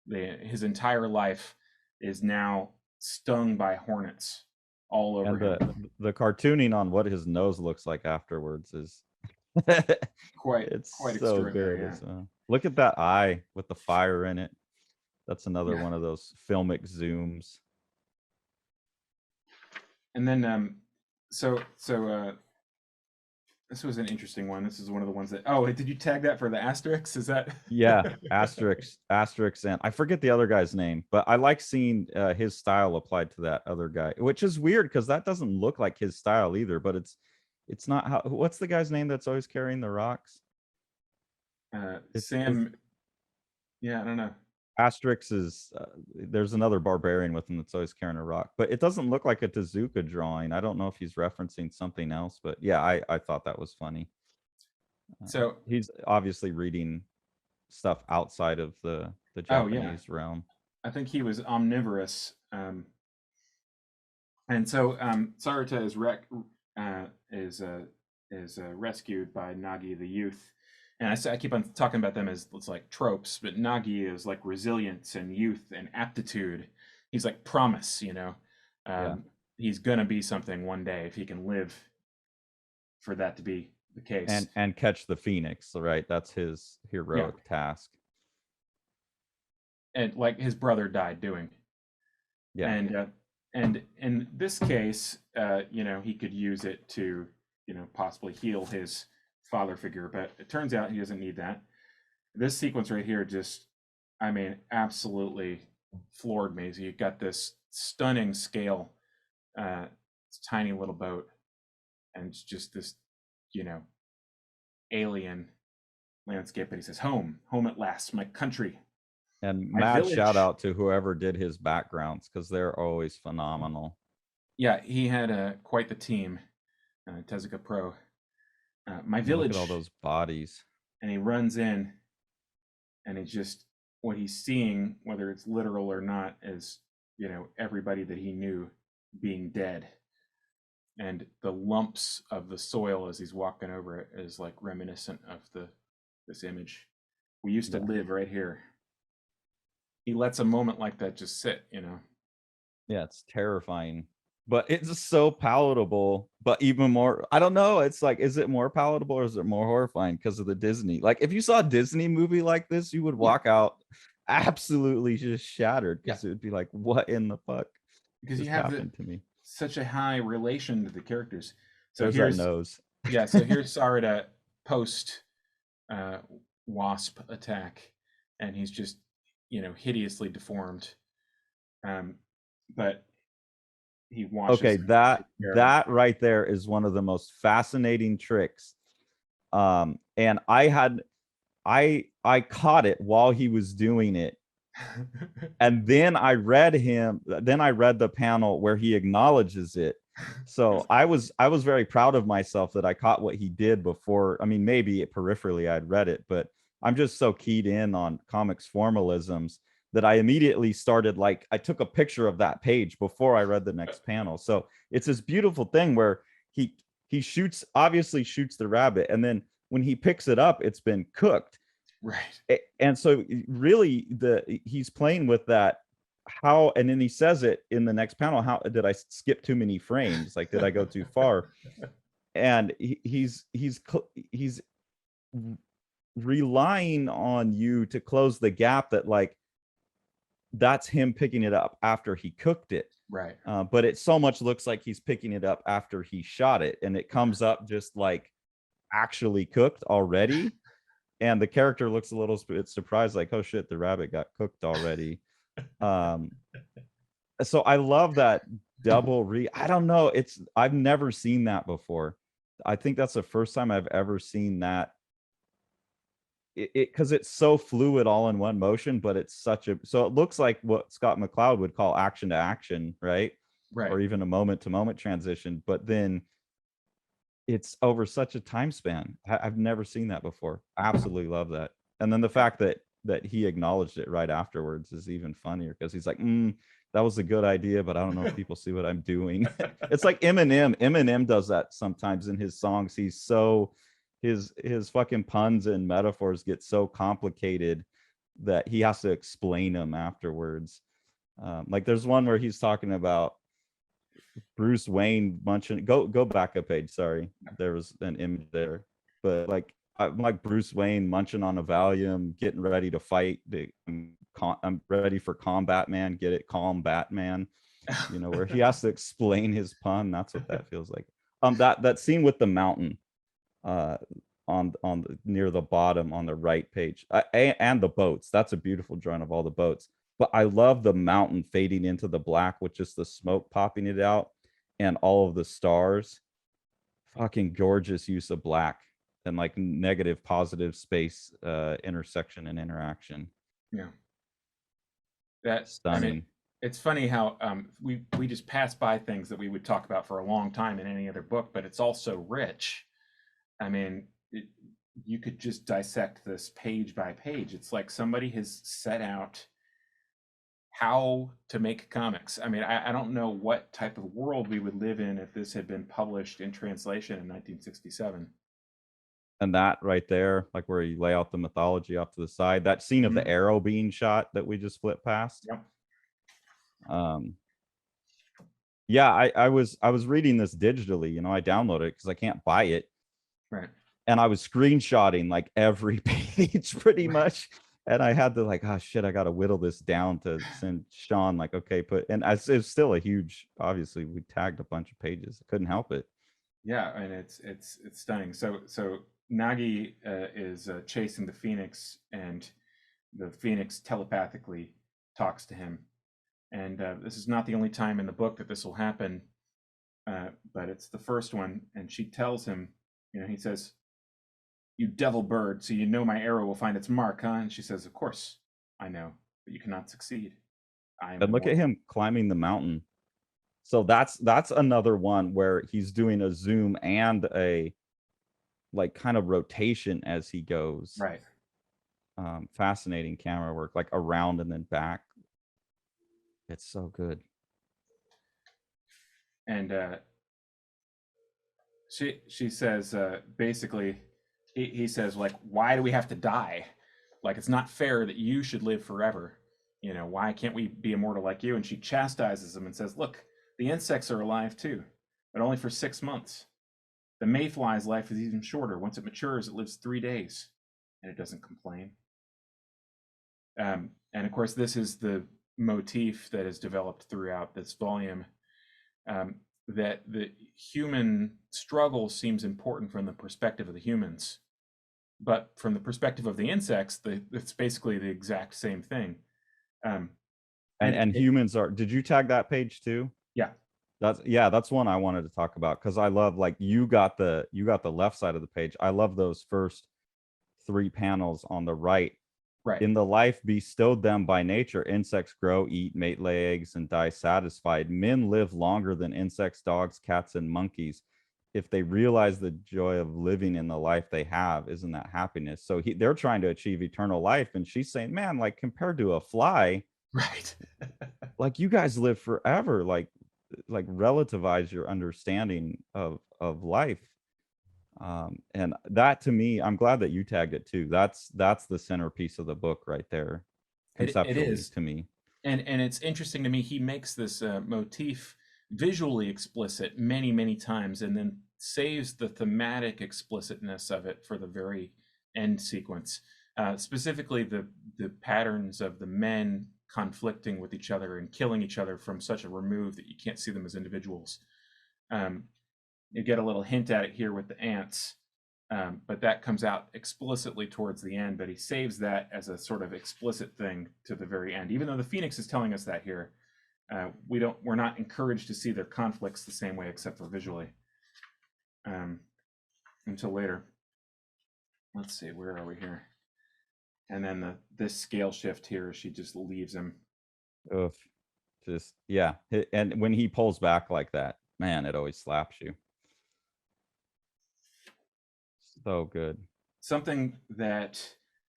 his entire life, is now stung by hornets all over And him. the cartooning on what his nose looks like afterwards is Quite it's so extraordinary. good Yeah, as well. Look at that eye with the fire in it. That's another yeah. one of those filmic zooms. And then this was an interesting one. This is one of the ones that. Oh, did you tag that for the asterisk? Is that? Yeah, asterisk, and I forget the other guy's name, but I like seeing his style applied to that other guy, which is weird because that doesn't look like his style either. But it's not how. What's the guy's name that's always carrying the rocks? It's Sam. Yeah, I don't know. Asterix is there's another barbarian with him that's always carrying a rock, but it doesn't look like a Tezuka drawing. I don't know if he's referencing something else, but yeah, I thought that was funny. So, He's obviously reading stuff outside of the oh yeah, Japanese realm. I think he was omnivorous. And so Sarita is rescued by Nagi the youth, and I keep on talking about them as it's like tropes, but Nagi is like resilience and youth and aptitude. He's like promise, Yeah. Um, he's gonna be something one day if he can live for that to be the case. And catch the Phoenix, right? That's his Yeah, heroic task. and like his brother died doing. Yeah. And in this case, he could use it to, possibly heal his father figure, but it turns out he doesn't need that. This sequence right here just, I mean, absolutely floored me. So you've got this stunning scale, tiny little boat, and just this, you know, alien landscape. But he says, "Home, home at last, my country, And my mad shout village." out to whoever did his backgrounds because they're always phenomenal. Yeah, he had quite the team, Tezuka Pro. My And look at all village, those bodies. and he runs in, and it's just what he's seeing, whether it's literal or not, is everybody that he knew being dead, and the lumps of the soil as he's walking over it is like reminiscent of this image. We used to Yeah. live right here. He lets a moment like that just sit. Yeah, it's terrifying. But it's just so palatable, but even more, I don't know. It's like, is it more palatable or is it more horrifying because of the Disney? Like, if you saw a Disney movie like this, you would Yeah, walk out absolutely just shattered yeah, because it would be like, what in the fuck because you just have happened to me? such a high relation to the characters. So There's that here's nose. so here's Sarada post uh, wasp attack, and he's just hideously deformed. Um, but he washes Okay, him, that takes care of him. that right there is one of the most fascinating tricks. And I caught it while he was doing it, and then I read the panel where he acknowledges it. So I was very proud of myself that I caught what he did before. I mean, maybe peripherally I'd read it, but I'm just so keyed in on comics formalisms that I immediately started, like, I took a picture of that page before I read the next panel. So it's this beautiful thing where he obviously shoots the rabbit, and then when he picks it up, it's been cooked. Right. And so really he's playing with that, how, and then he says it in the next panel, how did I skip too many frames, like did I go too far? And he's relying on you to close the gap, that like that's him picking it up after he cooked it. Right. But it so much looks like he's picking it up after he shot it, and it comes up just like actually cooked already. And the character looks a little bit surprised, like, oh shit, the rabbit got cooked already. um so I love that double I don't know, I've never seen that before. I think that's the first time I've ever seen that, it because it's so fluid all in one motion, but it's such a, so it looks like what Scott McCloud would call action to action, right? Right. Or even a moment to moment transition, but then it's over such a time span. I've never seen that before. Absolutely love that. And then the Yeah. fact that he acknowledged it right afterwards is even funnier, because he's like, that was a good idea, but I don't know if people see what I'm doing. It's like Eminem. Eminem does that sometimes in his songs. He's so, his fucking puns and metaphors get so complicated that he has to explain them afterwards. Like there's one where he's talking about Bruce Wayne munching. Go back a page. Sorry, there was an image there, but like I'm like Bruce Wayne munching on a Valium, getting ready to fight. I'm ready for Combat Man. Get it, Calm Batman. You know, where he has to explain his pun. That's what that feels like. That scene with the mountain, uh, on the, near the bottom on the right page, and the boats. That's a beautiful drawing of all the boats. But I love the mountain fading into the black with just the smoke popping it out and all of the stars. Fucking gorgeous use of black and like negative positive space intersection and interaction. Yeah. That and Stunning. it's funny how we just pass by things that we would talk about for a long time in any other book, but it's also rich. I mean, you could just dissect this page by page. It's like somebody has set out how to make comics. I mean, I don't know what type of world we would live in if this had been published in translation in 1967. And that right there, like where you lay out the mythology off to the side, that scene of the Mhm. arrow being shot that we just flipped past. Yep. Um, Yeah, I was reading this digitally, I downloaded it because I can't buy it. Right. And I was screenshotting like every page pretty Right. much. And I had to like, oh shit, I gotta whittle this down to send Sean, like, okay, it's still a huge, obviously we tagged a bunch of pages. I couldn't help it. Yeah, and it's stunning. So Nagi is chasing the Phoenix, and the Phoenix telepathically talks to him. And this is not the only time in the book that this will happen, but it's the first one. And she tells him, he says, "You devil bird, so you know my arrow will find its mark, huh?" And she says, "Of course, I know, but you cannot succeed. I am And look at immortal." him climbing the mountain. So that's another one where he's doing a zoom and a like kind of rotation as he goes. Right. Fascinating camera work, like around and then back. It's so good. And she says basically, he says, like, why do we have to die? Like, it's not fair that you should live forever. Why can't we be immortal like you? And she chastises him and says, look, the insects are alive too, but only for 6 months. The mayfly's life is even shorter. Once it matures, it lives 3 days, and it doesn't complain. And of course, this is the motif that is developed throughout this volume, um, that the human struggle seems important from the perspective of the humans, but from the perspective of the insects, it's basically the exact same thing. Um, And and and humans are, did you tag that page too? yeah, That's one I wanted to talk about because I love, like, you got the left side of the page. I love those first three panels on the right. right, In the life bestowed them by nature, insects grow, eat, mate, lay eggs, and die satisfied. Men live longer than insects, dogs, cats, and monkeys. If they realize the joy of living in the life they have, isn't that happiness? So they're trying to achieve eternal life, and she's saying, man, like compared to a fly, right. like you guys live forever. Like relativize your understanding of life. And that, to me, I'm glad that you tagged it too. That's the centerpiece of the book right there, It conceptually, is. to me. And it's interesting to me. He makes this motif visually explicit many, many times, and then saves the thematic explicitness of it for the very end sequence. Specifically, the patterns of the men conflicting with each other and killing each other from such a remove that you can't see them as individuals. Um, you get a little hint at it here with the ants, but that comes out explicitly towards the end. But he saves that as a sort of explicit thing to the very end, even though the Phoenix is telling us that here. We're not encouraged to see their conflicts the same way, except for visually, um, until later. Let's see, where are we here? And then this scale shift here, she just leaves him. Ugh. Just, yeah. And when he pulls back like that, man, it always slaps you. So good. Something that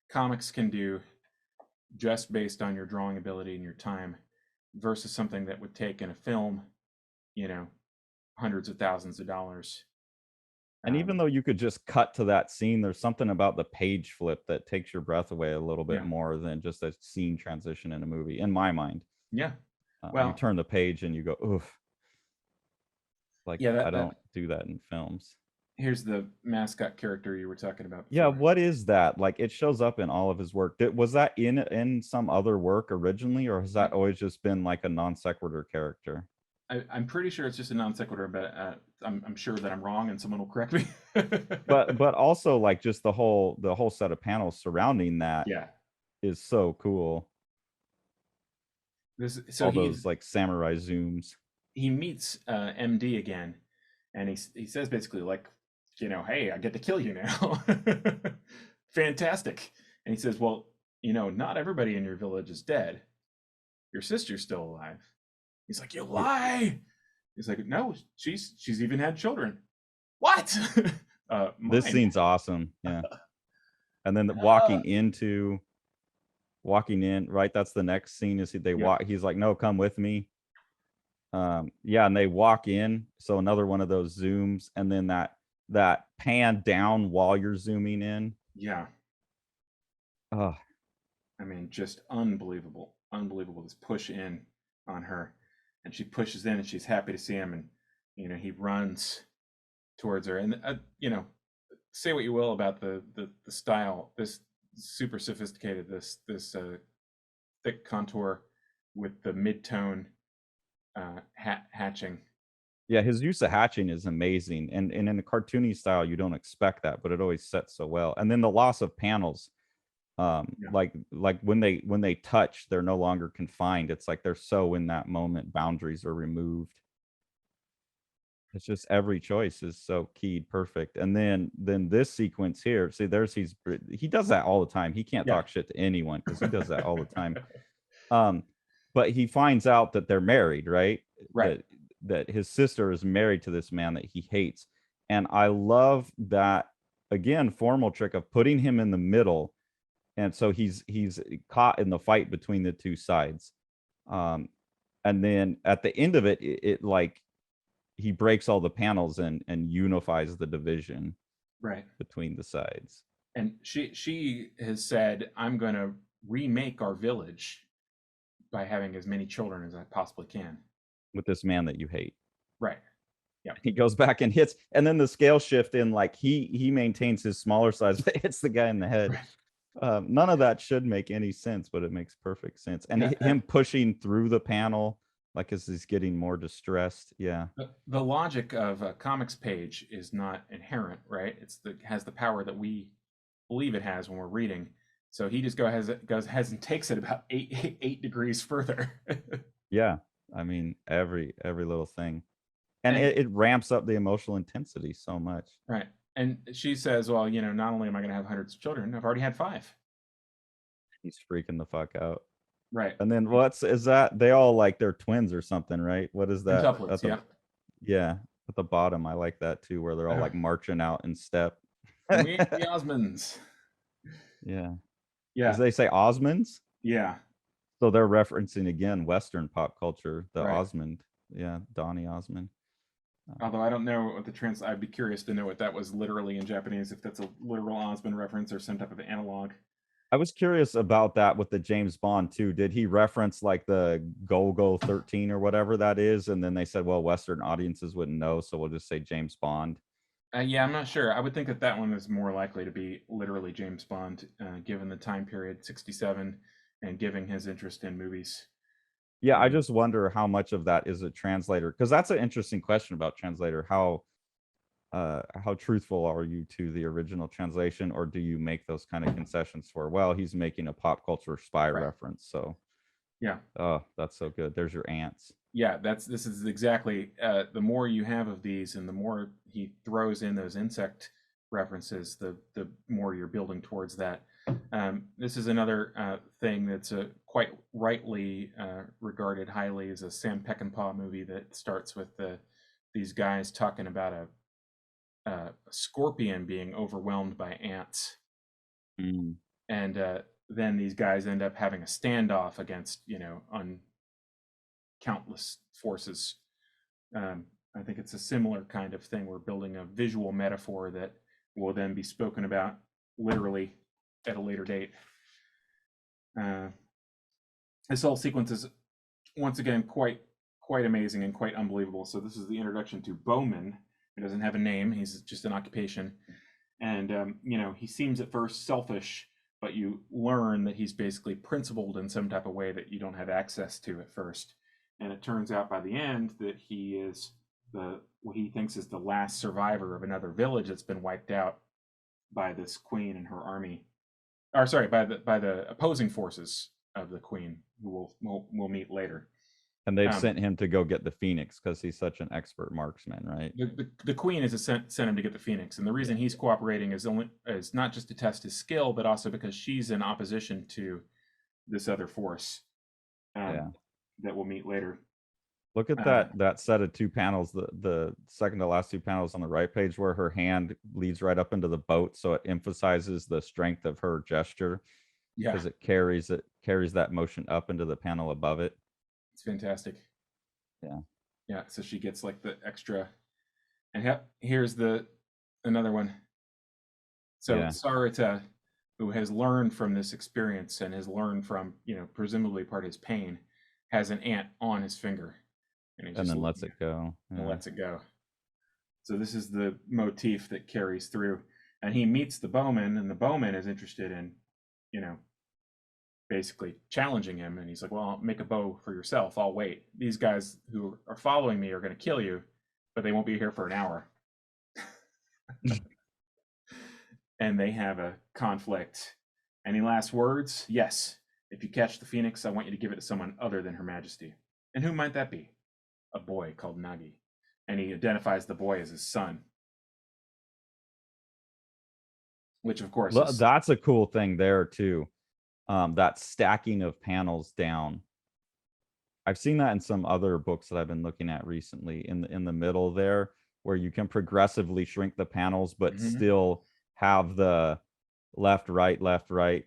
comics can do just based on your drawing ability and your time, versus something that would take in a film, you know, hundreds of thousands of dollars. And even Um, though you could just cut to that scene, there's something about the page flip that takes your breath away a little bit yeah, more than just a scene transition in a movie, in my mind. yeah. You Well, turn the page and you go, oof. Like, yeah. I That don't do that in films. here's the mascot character you were talking about Yeah, before. what is that? Like, it shows up in all of his work. Was that in some other work originally, or has that always just been like a non sequitur character? I'm pretty sure it's just a non sequitur, but I'm sure that I'm wrong, and someone will correct me. But also, like, just the whole set of panels surrounding that Yeah. is so cool. So All those like samurai zooms. he meets MD again, and he says basically, like, hey, I get to kill you now. Fantastic. And he says, well, not everybody in your village is dead. Your sister's still alive. He's like, you Yeah, lie. He's like, no, she's even had children. What? this Mine. scene's awesome. Yeah. And then Uh, walking in, right? That's the next scene, is they yep. walk, he's like, no, come with me. Yeah, and they walk in, so another one of those zooms, and then that pan down while you're zooming in. Yeah. Oh, I mean, just unbelievable. Unbelievable. This push in on her. and she pushes in, and she's happy to see him, and he runs towards her, and say what you will about the style, this super sophisticated, this thick contour with the mid-tone hatching. Yeah, his use of hatching is amazing, and in the cartoony style, you don't expect that, but it always sets so well. And then the loss of panels, Yeah, like when they touch, they're no longer confined. It's like they're so in that moment, boundaries are removed. It's just every choice is so keyed perfect. And then this sequence here, see, he does that all the time. He can't yeah. talk shit to anyone because he does that all the time. Um, but he finds out that they're married, right? Right, That his sister is married to this man that he hates. And I love that, again, formal trick of putting him in the middle. And so he's caught in the fight between the two sides. Um, and then at the end of it, it like he breaks all the panels and unifies the division right. between the sides And she has said, "I'm going to remake our village by having as many children as I possibly can." with this man that you hate. Right. Yeah. He goes back and hits, and then the scale shift in, like, he maintains his smaller size, but hits the guy in the head. Right. None of that should make any sense, but it makes perfect sense. And Yeah. him pushing through the panel, like as he's getting more distressed. Yeah. The logic of a comics page is not inherent, right? Has the power that we believe it has when we're reading. So he just goes ahead and takes it about eight degrees further. Yeah. I mean, every little thing. And And it ramps up the emotional intensity so much. right. And she says, "Well, not only am I going to have hundreds of children, I've already had five." He's freaking the fuck out. Right. And then what's is that? They all like they're twins or something, right? What is that Quintuplets. at the Yeah. yeah, at the bottom? I like that too, where they're all Oh, like marching out in step. and we ain't the Osmonds. Yeah. As Yeah. they say Osmonds? Yeah. So they're referencing again Western pop culture, the Right. Osmond. Yeah, Donny Osmond. Although I don't know what I'd be curious to know what that was literally in Japanese, if that's a literal Osmond reference or some type of analog. I was curious about that with the James Bond too. Did he reference like the Golgo 13 or whatever that is? And then they said, well, Western audiences wouldn't know, so we'll just say James Bond. Yeah, I'm not sure. I would think that one is more likely to be literally James Bond, given the time period, 67, and giving his interest in movies. Yeah, I Um, just wonder how much of that is a translator, because that's an interesting question about translator. How truthful are you to the original translation, or do you make those kind of concessions for, well, he's making a pop culture spy right. reference, so Yeah. oh, that's so good. There's your ants. Yeah. This is exactly, the more you have of these, and the more he throws in those insect references, the more you're building towards that. This is another thing that's quite rightly regarded highly as a Sam Peckinpah movie that starts with these guys talking about a scorpion being overwhelmed by ants, Mm. and then these guys end up having a standoff against countless forces. I think it's a similar kind of thing. We're building a visual metaphor that will then be spoken about literally at a later date. Uh, this whole sequence is once again quite amazing and quite unbelievable. So this is the introduction to Bowman. He doesn't have a name; he's just an occupation, and he seems at first selfish, but you learn that he's basically principled in some type of way that you don't have access to at first. And it turns out by the end that he is what he thinks is the last survivor of another village that's been wiped out by this queen and her army, or sorry, by the opposing forces of the queen, who we'll meet later. And they've Um, sent him to go get the Phoenix because he's such an expert marksman, right? the queen is sent him to get the Phoenix, and the reason Yeah. he's cooperating is not just to test his skill, but also because she's in opposition to this other force, Yeah. that we'll meet later. Look at Uh, that set of two panels, the second to last two panels on the right page, where her hand leads right up into the boat, so it emphasizes the strength of her gesture yeah, because it carries that motion up into the panel above it. it's fantastic. Yeah. Yeah, so she gets like the extra, and here's another one. So Yeah. Sarita, who has learned from this experience and has learned from presumably part of his pain, has an ant on his finger, and he's And just then lets looking it go. and Yeah. lets it go. So this is the motif that carries through. And he meets the bowman, and the bowman is interested in, you know, basically challenging him. And he's like, well, make a bow for yourself. I'll wait. These guys who are following me are going to kill you, but they won't be here for an hour. And they have a conflict. Any last words? Yes. If you catch the phoenix, I want you to give it to someone other than Her Majesty. And who might that be? A boy called Nagi. And he identifies the boy as his son, which of course is. That's a cool thing there too. That stacking of panels down. I've seen that in some other books that I've been looking at recently in the middle there, where you can progressively shrink the panels but Mhm. still have the left, right.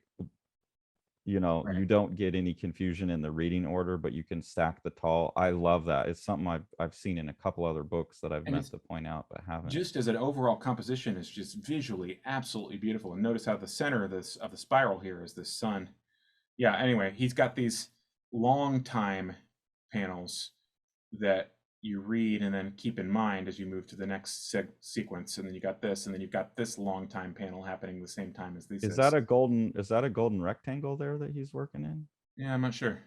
You know, Right. you don't get any confusion in the reading order, but you can stack the tall. I love that. It's something I've seen in a couple other books that I've And meant it's to point out but haven't. just as an overall composition is just visually absolutely beautiful. And notice how the center of the spiral here is this sun. Yeah, anyway, he's got these long time panels that you read and then keep in mind as you move to the next sequence, and then you got this, and then you've got this long time panel happening the same time as this Is is. that a golden rectangle there that he's working in? Yeah, I'm not sure.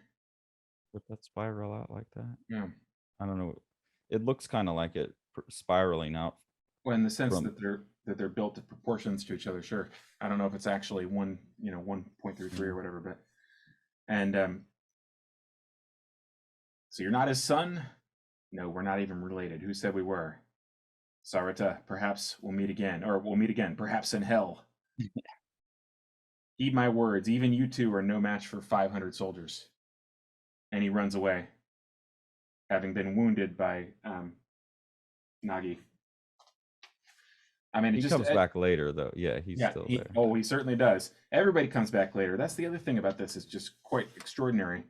With that spiral out like that? Yeah. I don't know. It looks kind of like it spiraling out Well, in the sense from. that they're built to proportions to each other, sure. I don't know if it's actually 1.33 or Mm. whatever, but and so you're not his son? No, we're not even related. Who said we were? Sarita, perhaps we'll meet again, or we'll meet again, perhaps in hell. Heed my words, even you two are no match for 500 soldiers. And he runs away, having been wounded by Nagi. I mean, it He just, comes back later though. Yeah, he's yeah, still he, there. oh, he certainly does. Everybody comes back later. That's the other thing about this is just quite extraordinary.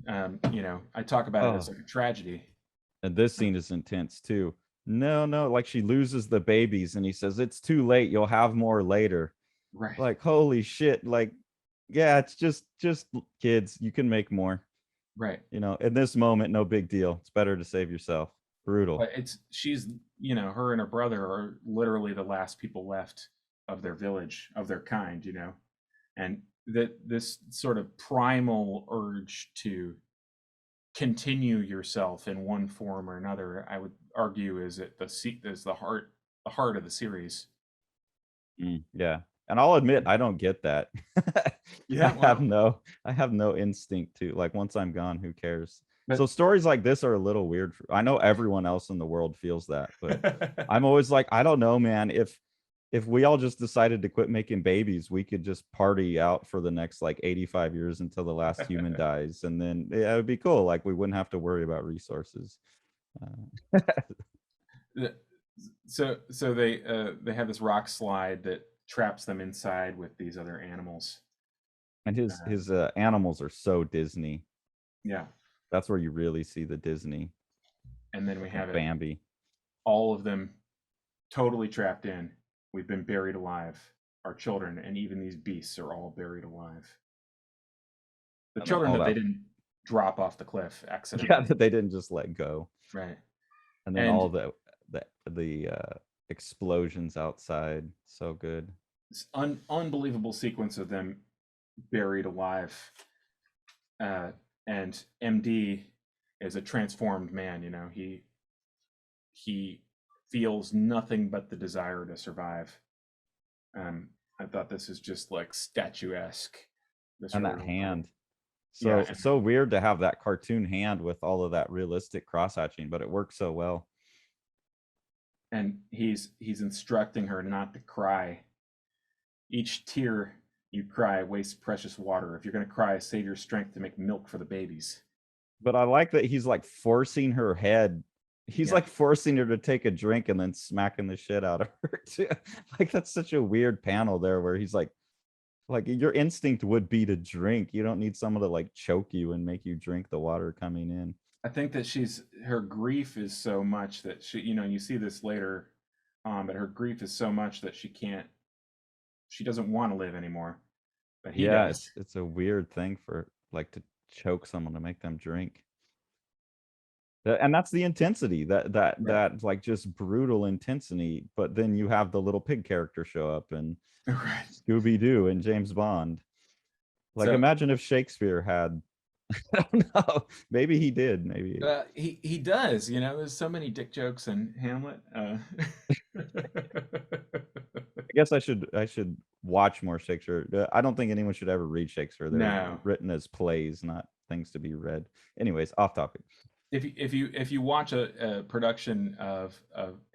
I talk about it as Oh, like a tragedy. and this scene is intense too. No, no, like she loses the babies and he says, "It's too late. You'll have more later." Right, Like, holy shit. Like, yeah, it's just kids. You can make more. right. You know, in this moment, no big deal. It's better to save yourself. Brutal. But she's, her and her brother are literally the last people left of their village, of their kind, and that this sort of primal urge to continue yourself in one form or another, I would argue, is the heart of the series. Yeah. And I'll admit I don't get that. Yeah, well, I have no instinct to, like, once I'm gone, who cares? So but stories like this are a little weird. I know everyone else in the world feels that, but I'm always like, I don't know, man. If we all just decided to quit making babies, we could just party out for the next like 85 years until the last human dies, and then yeah, it would be cool. Like we wouldn't have to worry about resources. Uh, so they have this rock slide that traps them inside with these other animals. and his animals are so Disney. Yeah, That's where you really see the Disney. and then we Fucking have it, Bambi. all of them totally trapped in. We've been buried alive. Our children and even these beasts are all buried alive. The And then children all that they that. didn't drop off the cliff Yeah, accidentally. that they didn't just let go. Right. And then all And the explosions outside. So good. this unbelievable sequence of them buried alive. Uh, and MD is a transformed man. He feels nothing but the desire to survive. I thought this is just like statuesque. This And really, that really cool. hand. Yeah, So weird to have that cartoon hand with all of that realistic cross hatching, but it works so well. and he's instructing her not to cry. Each tear you cry wastes precious water. If you're going to cry, save your strength to make milk for the babies. But I like that he's like forcing her head. He's Yeah, like forcing her to take a drink and then smacking the shit out of her too. Like that's such a weird panel there where he's like your instinct would be to drink. You don't need someone to like choke you and make you drink the water coming in. I think that her grief is so much that you see this later, but her grief is so much that she doesn't want to live anymore, but he Yeah, does. it's a weird thing for like to choke someone to make them drink. And that's the intensity, Right. that like just brutal intensity. But then you have the little pig character show up and Right. Scooby Doo and James Bond. Like, So imagine if Shakespeare had, I don't know, maybe he did, maybe. he does, you know. There's so many dick jokes in Hamlet. I guess I should watch more Shakespeare. I don't think anyone should ever read Shakespeare. They're No, written as plays, not things to be read. Anyways, off topic. if you watch a production of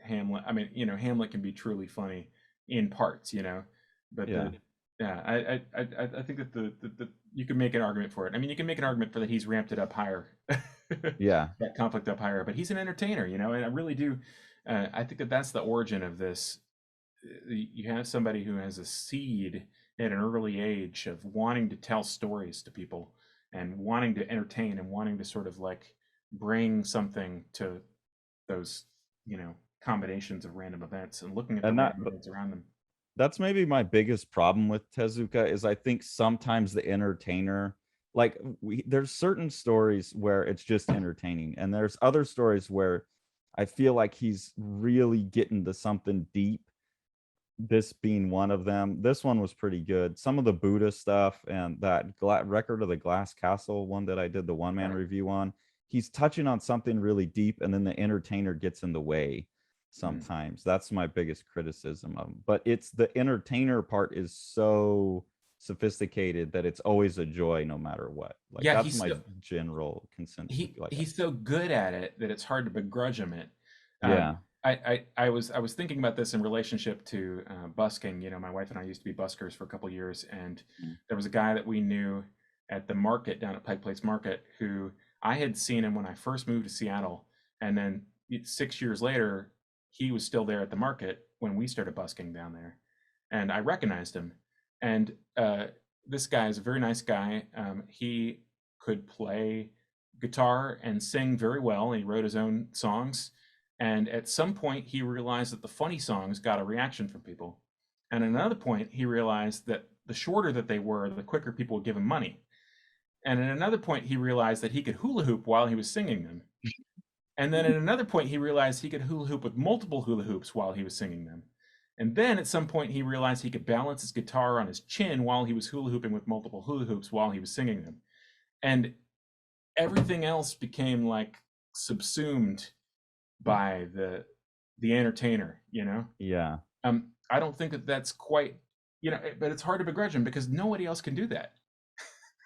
Hamlet, I mean, you know, Hamlet can be truly funny in parts, you know, but Yeah. yeah, I think that the you can make an argument for it. I mean, you can make an argument for that he's ramped it up higher, Yeah. that conflict up higher, but he's an entertainer, you know, and I really do. I think that that's the origin of this. You have somebody who has a seed at an early age of wanting to tell stories to people and wanting to entertain and wanting to sort of like bring something to those, you know, combinations of random events and looking at the And that random events around them. that's maybe my biggest problem with Tezuka is I think sometimes the entertainer, like there's certain stories where it's just entertaining, and there's other stories where I feel like he's really getting to something deep, this being one of them. This one was pretty good. Some of the Buddha stuff and that record of the Glass Castle one that I did the one man Right. review on, he's touching on something really deep, and then the entertainer gets in the way Mm. sometimes. That's my biggest criticism of him. But it's the entertainer part is so sophisticated that it's always a joy no matter what. Like Yeah, that's my general consensus. Like he's so good at it that it's hard to begrudge him it. Um, yeah. I was thinking about this in relationship to busking. You know, my wife and I used to be buskers for a couple years, and Mm. there was a guy that we knew at the market down at Pike Place Market who I had seen him when I first moved to Seattle, and then 6 years later, he was still there at the market when we started busking down there, and I recognized him. And this guy is a very nice guy. He could play guitar and sing very well. He wrote his own songs. And at some point, he realized that the funny songs got a reaction from people. And at another point, he realized that the shorter that they were, the quicker people would give him money. And at another point, he realized that he could hula hoop while he was singing them. And then at another point, he realized he could hula hoop with multiple hula hoops while he was singing them. And then at some point, he realized he could balance his guitar on his chin while he was hula hooping with multiple hula hoops while he was singing them. And everything else became like subsumed by the entertainer, you know. Yeah. I don't think that that's quite, you know, but it's hard to begrudge him because nobody else can do that.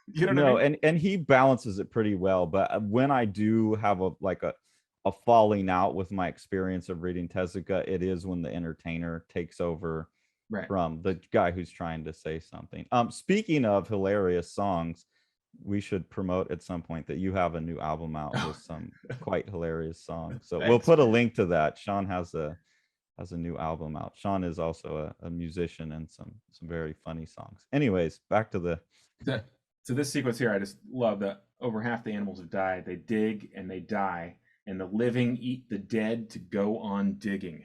You know what I No, mean? and he balances it pretty well. But when I do have a falling out with my experience of reading Tezuka, it is when the entertainer takes over Right. from the guy who's trying to say something. Speaking of hilarious songs, we should promote at some point that you have a new album out with some quite hilarious songs. So we'll Thanks. put a link to that. Sean has a new album out. Sean is also a musician and some very funny songs. Anyways, back to the So, so this sequence here, I just love that over half the animals have died. They dig and they die, and the living eat the dead to go on digging.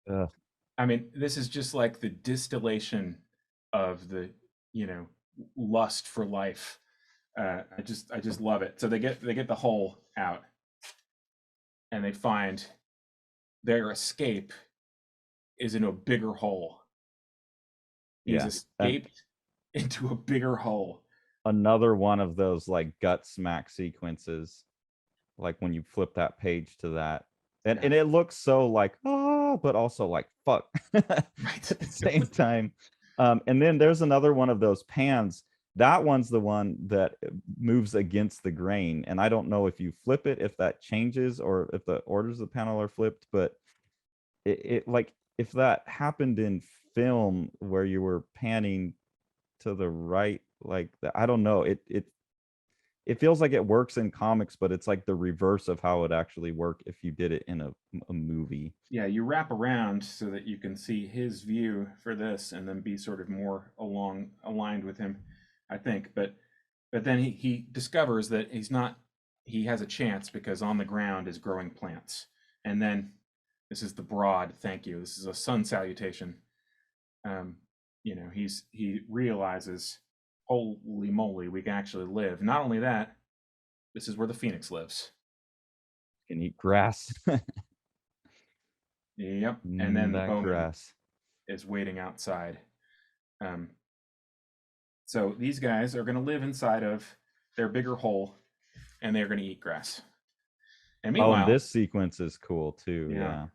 uh, I mean, this is just like the distillation of the, you know, lust for life. I just love it. So they get the hole out, and they find their escape is in a bigger hole. He's yeah. And escaped into a bigger hole. another one of those like gut smack sequences, like when you flip that page to that, Yeah, and it looks so like but also like fuck at right. the same time. And then there's another one of those pans. That one's the one that moves against the grain, and I don't know if you flip it, if that changes, or if the orders of the panel are flipped. But it like if that happened in film where you were panning to the right like that, I don't know, it feels like it works in comics, but it's like the reverse of how it actually work if you did it in a movie. Yeah, you wrap around so that you can see his view for this, and then be sort of more along aligned with him, I think. But then he discovers that he's not. He has a chance because on the ground is growing plants, and then this is the broad thank you. This is a sun salutation. Um, you know, he realizes, holy moly, we can actually live. Not only that, this is where the phoenix lives. Can eat grass. Yep. And then the That bowman grass. is waiting outside. Um, so these guys are going to live inside of their bigger hole, and they're going to eat grass. And Oh, and meanwhile, this sequence is cool too. yeah, Yeah.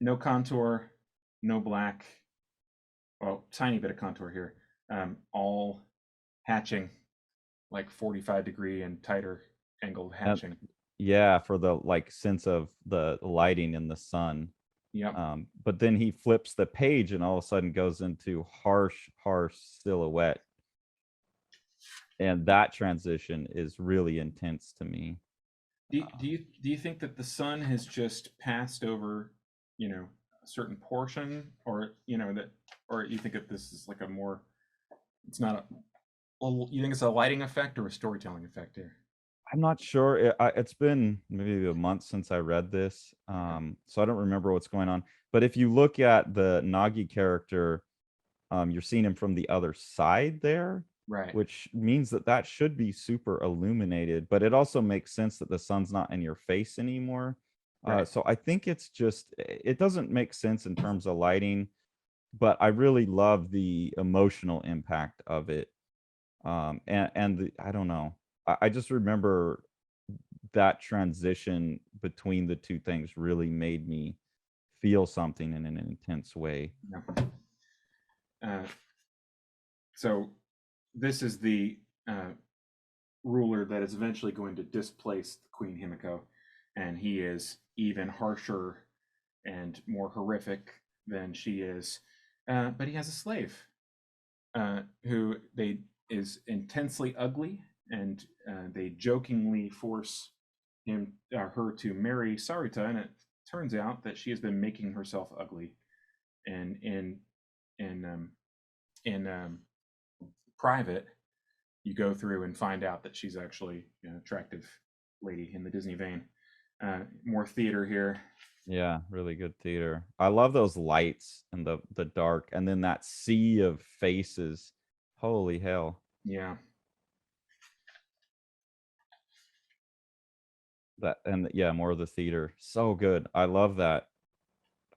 no contour, no black. Well, tiny bit of contour here. All hatching, like 45-degree and tighter angled And hatching. yeah, for the like sense of the lighting in the sun. Yep. But then he flips the page and all of a sudden goes into harsh silhouette. And that transition is really intense to me. Do you think that the sun has just passed over, a certain portion, or that, or you think that this is like a more, it's not a, well, you think it's a lighting effect or a storytelling effect here? I'm not sure. It's been maybe a month since I read this, Okay. so I don't remember what's going on. But if you look at the Nagi character, you're seeing him from the other side there, Right. which means that that should be super illuminated. But it also makes sense that the sun's not in your face anymore. Right. So I think it's just it doesn't make sense in terms of lighting, but I really love the emotional impact of it. I don't know. I just remember that transition between the two things really made me feel something in an intense way. Yeah. Uh, so this is the uh, ruler that is eventually going to displace Queen Himiko, and he is even harsher and more horrific than she is. But he has a slave who they is intensely ugly, and they jokingly force her to marry Sarita, and it turns out that she has been making herself ugly, and in private, you go through and find out that she's actually an attractive lady in the Disney vein. More theater here. Yeah, really good theater. I love those lights and the dark, and then that sea of faces. Holy hell. Yeah, That and yeah, more of the theater. So good. I love that.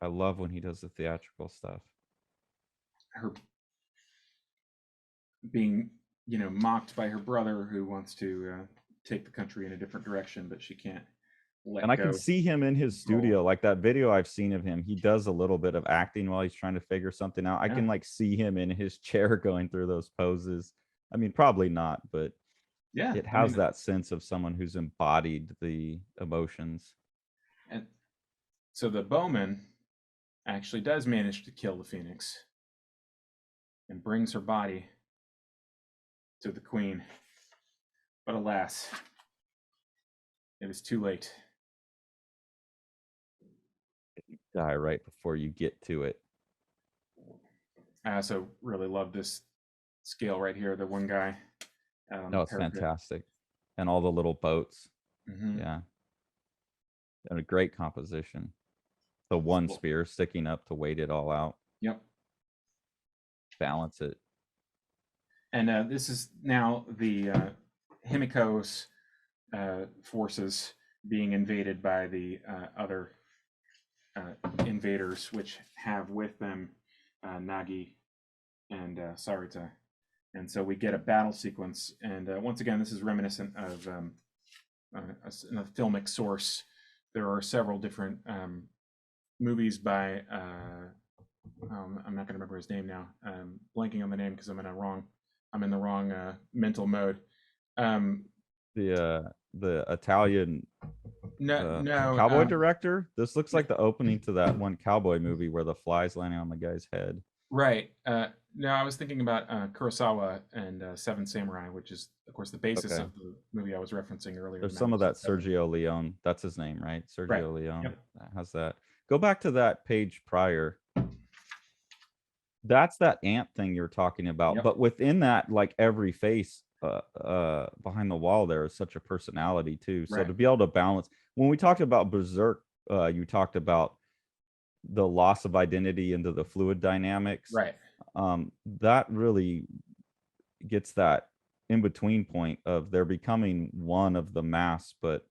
I love when he does the theatrical stuff. her being mocked by her brother who wants to take the country in a different direction, but she can't And let I can go. see him in his Control. studio, like that video I've seen of him. He does a little bit of acting while he's trying to figure something out. I Yeah, can like see him in his chair going through those poses. I mean, probably not, but yeah. it I has mean, that sense of someone who's embodied the emotions. and so the bowman actually does manage to kill the phoenix and brings her body to the queen, but alas, it is too late. Die right before you get to it. I also really love this scale right here. The one guy on the No, it's parapet. fantastic. And all the little boats. Mm-hmm. Yeah. And a great composition. The one spear sticking up to wait it all out, Yep. balance it. And this is now the Himiko's forces being invaded by the other invaders, which have with them Nagi and Sarita. And so we get a battle sequence. And once again, this is reminiscent of a filmic source. There are several different movies by, I'm not going to remember his name now. Blanking on the name because I'm in the wrong mental mode. Um, The Italian no, no, cowboy director. This looks like the opening to that one cowboy movie where the flies landing on the guy's head. right. No, I was thinking about Kurosawa and Seven Samurai, which is, of course, the basis Okay. of the movie I was referencing earlier, There's the some of that 1907. Sergio Leone. That's his name, right? Right. Sergio Leone. Yep. How's that? Go back to that page prior. That's that ant thing you're talking about. Yep. But within that, like every face behind the wall there is such a personality too. So Right. to be able to balance when we talked about Berserk, you talked about the loss of identity into the fluid dynamics. Right. That really gets that in between point of they're becoming one of the mass, but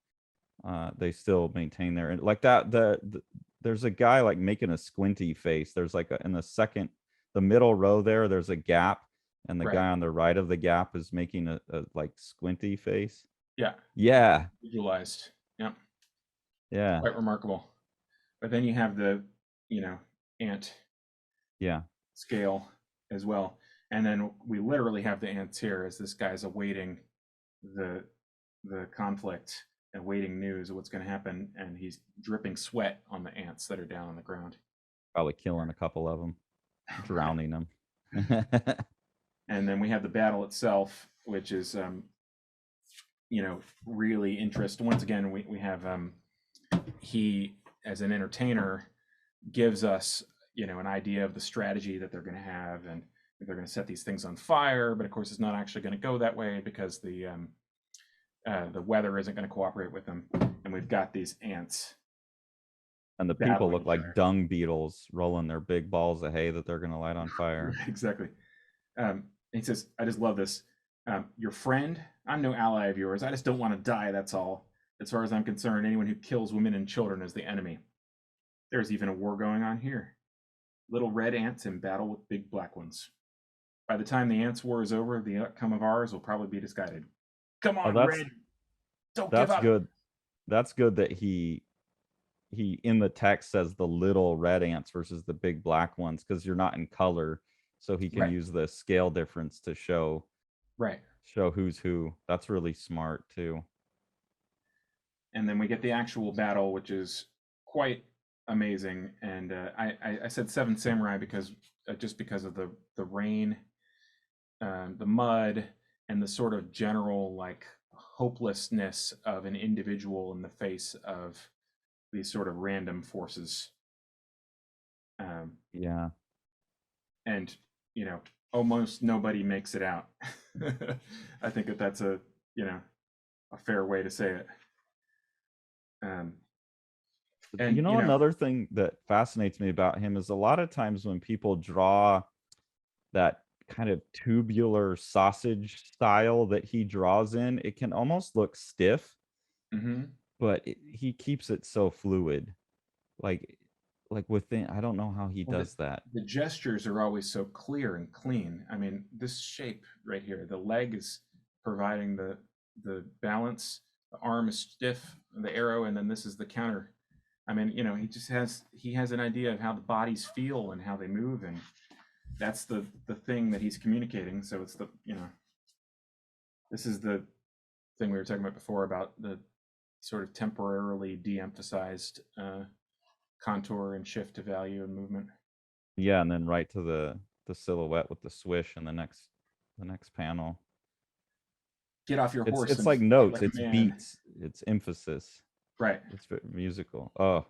they still maintain their, like that. There's a guy like making a squinty face. There's like in the middle row there. There's a gap, and the Right. guy on the right of the gap is making a like squinty face. Yeah. Yeah, Visualized. Yep. yeah, Quite remarkable. But then you have the, you know, ant yeah. scale as well. And then we literally have the ants here as this guy's awaiting the conflict and waiting news of what's going to happen, and he's dripping sweat on the ants that are down on the ground. Probably killing a couple of them, Right. drowning them. And then we have the battle itself, which is really interesting. Once again, we have he, as an entertainer, gives us an idea of the strategy that they're going to have, and they're going to set these things on fire. But of course, it's not actually going to go that way because the weather isn't going to cooperate with them, and we've got these ants And the people battling look each like other. dung beetles rolling their big balls of hay that they're going to light on fire. Exactly. He says, "I just love this. Your friend, I'm no ally of yours. I just don't want to die. That's all. As far as I'm concerned, anyone who kills women and children is the enemy. There's even a war going on here. Little red ants in battle with big black ones. By the time the ants war is over, the outcome of ours will probably be decided. Come Oh, on, Red. Don't give that's up." good. That's good that he in the text says the little red ants versus the big black ones, because you're not in color, so he can Right, use the scale difference to right. show who's who. That's really smart too. And then we get the actual battle, which is quite amazing. And I said Seven Samurai because just because of the rain, the mud, and the sort of general like hopelessness of an individual in the face of these sort of random forces. Um, Yeah. and almost nobody makes it out. I think that's a fair way to say it. Um, and Another thing that fascinates me about him is a lot of times when people draw that kind of tubular sausage style that he draws in, it can almost look stiff, mhm. but he keeps it so fluid. Like within, I don't know how he Well, does that. the gestures are always so clear and clean. I mean, this shape right here, the leg is providing the balance, the arm is stiff, the arrow, and then this is the counter. I mean, he has an idea of how the bodies feel and how they move, and that's the thing that he's communicating. So it's this is the thing we were talking about before about the sort of temporarily de-emphasized contour and shift to value and movement. Yeah, and then right to the silhouette with the swish in the next panel. Get off your horse It's and like fight notes, like a it's man. beats, it's emphasis. Right. It's musical. Oh,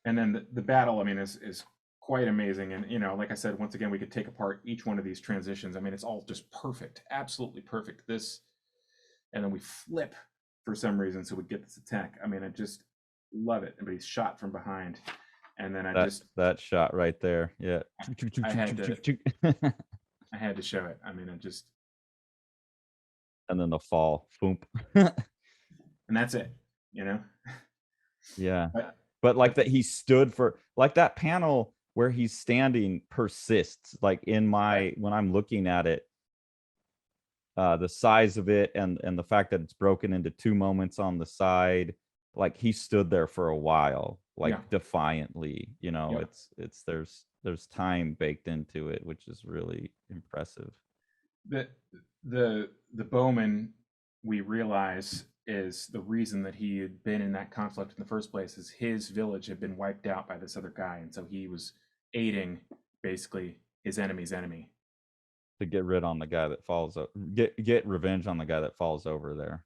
And then the battle, I mean, is quite amazing. And like I said, once again, we could take apart each one of these transitions. I mean, it's all just perfect, absolutely perfect. This, and then we flip for some reason, so we get this attack. I mean, I just love it. But he's shot from behind, and then that shot right there. Yeah. I had to I had to show it. I mean, it just, And then the fall. Boom. and that's it. You know. Yeah. But But like but that he stood for, like that panel where he's standing persists, like in right, my, when I'm looking at it, the size of it and the fact that it's broken into two moments on the side, like he stood there for a while, yeah, like defiantly. yeah. It's there's time baked into it, which is really impressive. the the Bowman, we realize, is the reason that he had been in that conflict in the first place. Is his village had been wiped out by this other guy, and so he was aiding basically his enemy's enemy. To get rid on the guy that falls get revenge on the guy that falls over there.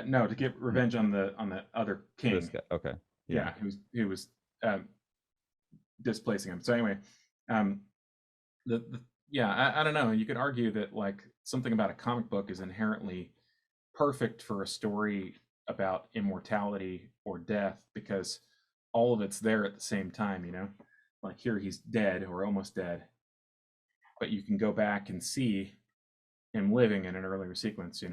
No, to get No, revenge on the other this king. guy. Okay. Yeah. Yeah, who was um, displacing him. So anyway, um, the yeah, I don't know. You could argue that like something about a comic book is inherently perfect for a story about immortality or death because all of it's there at the same time, Like here he's dead or almost dead, but you can go back and see him living in an earlier sequence.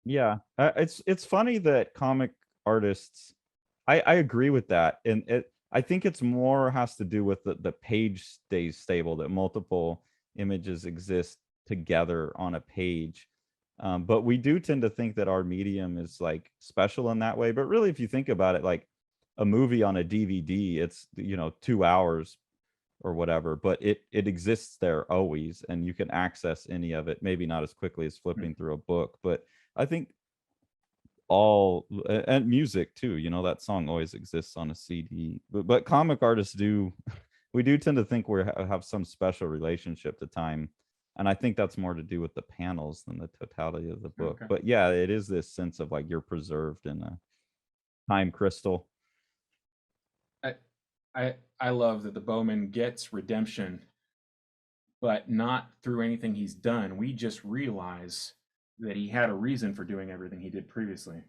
Yeah. It's funny that artists, I agree with that, and I think it's more has to do with the page stays stable, that multiple images exist together on a page. But we do tend to think that our medium is like special in that way. But really, if you think about it, like a movie on a DVD, it's 2 hours or whatever, but it exists there always, and you can access any of it. Maybe not as quickly as Mm. flipping through a book, but I think all and music too, that song always exists on a CD. But comic artists do we do tend to think we have some special relationship to time, and I think that's more to do with the panels than the totality of the book. Okay. But yeah, it is this sense of like you're preserved in a time crystal. I I love that the Bowman gets redemption, but not through anything he's done. We just realize that he had a reason for doing everything he did previously.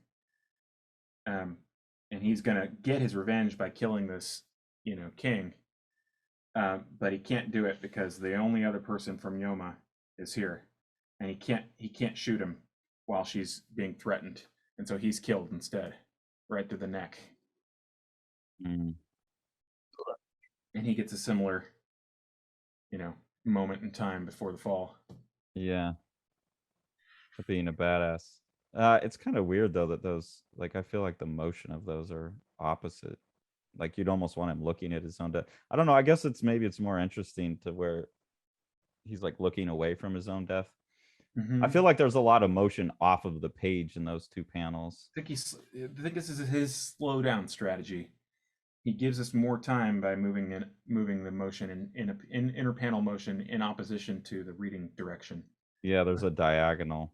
Um, and he's gonna get his revenge by killing this, king. But he can't do it because the only other person from Yoma is here, and he can't shoot him while she's being threatened, and so he's killed instead, right through the neck, Mm, and he gets a similar, you know, moment in time before the fall. yeah, being a badass. It's kind of weird though that those like I feel like the motion of those are opposite. Like you'd almost want him looking at his own death. I don't know. I guess it's more interesting to where he's like looking away from his own death. I feel Mm-hmm. like there's a lot of motion off of the page in those two panels. I think this is his slow down strategy. He gives us more time by moving the motion in interpanel motion in opposition to the reading direction. Yeah, there's a diagonal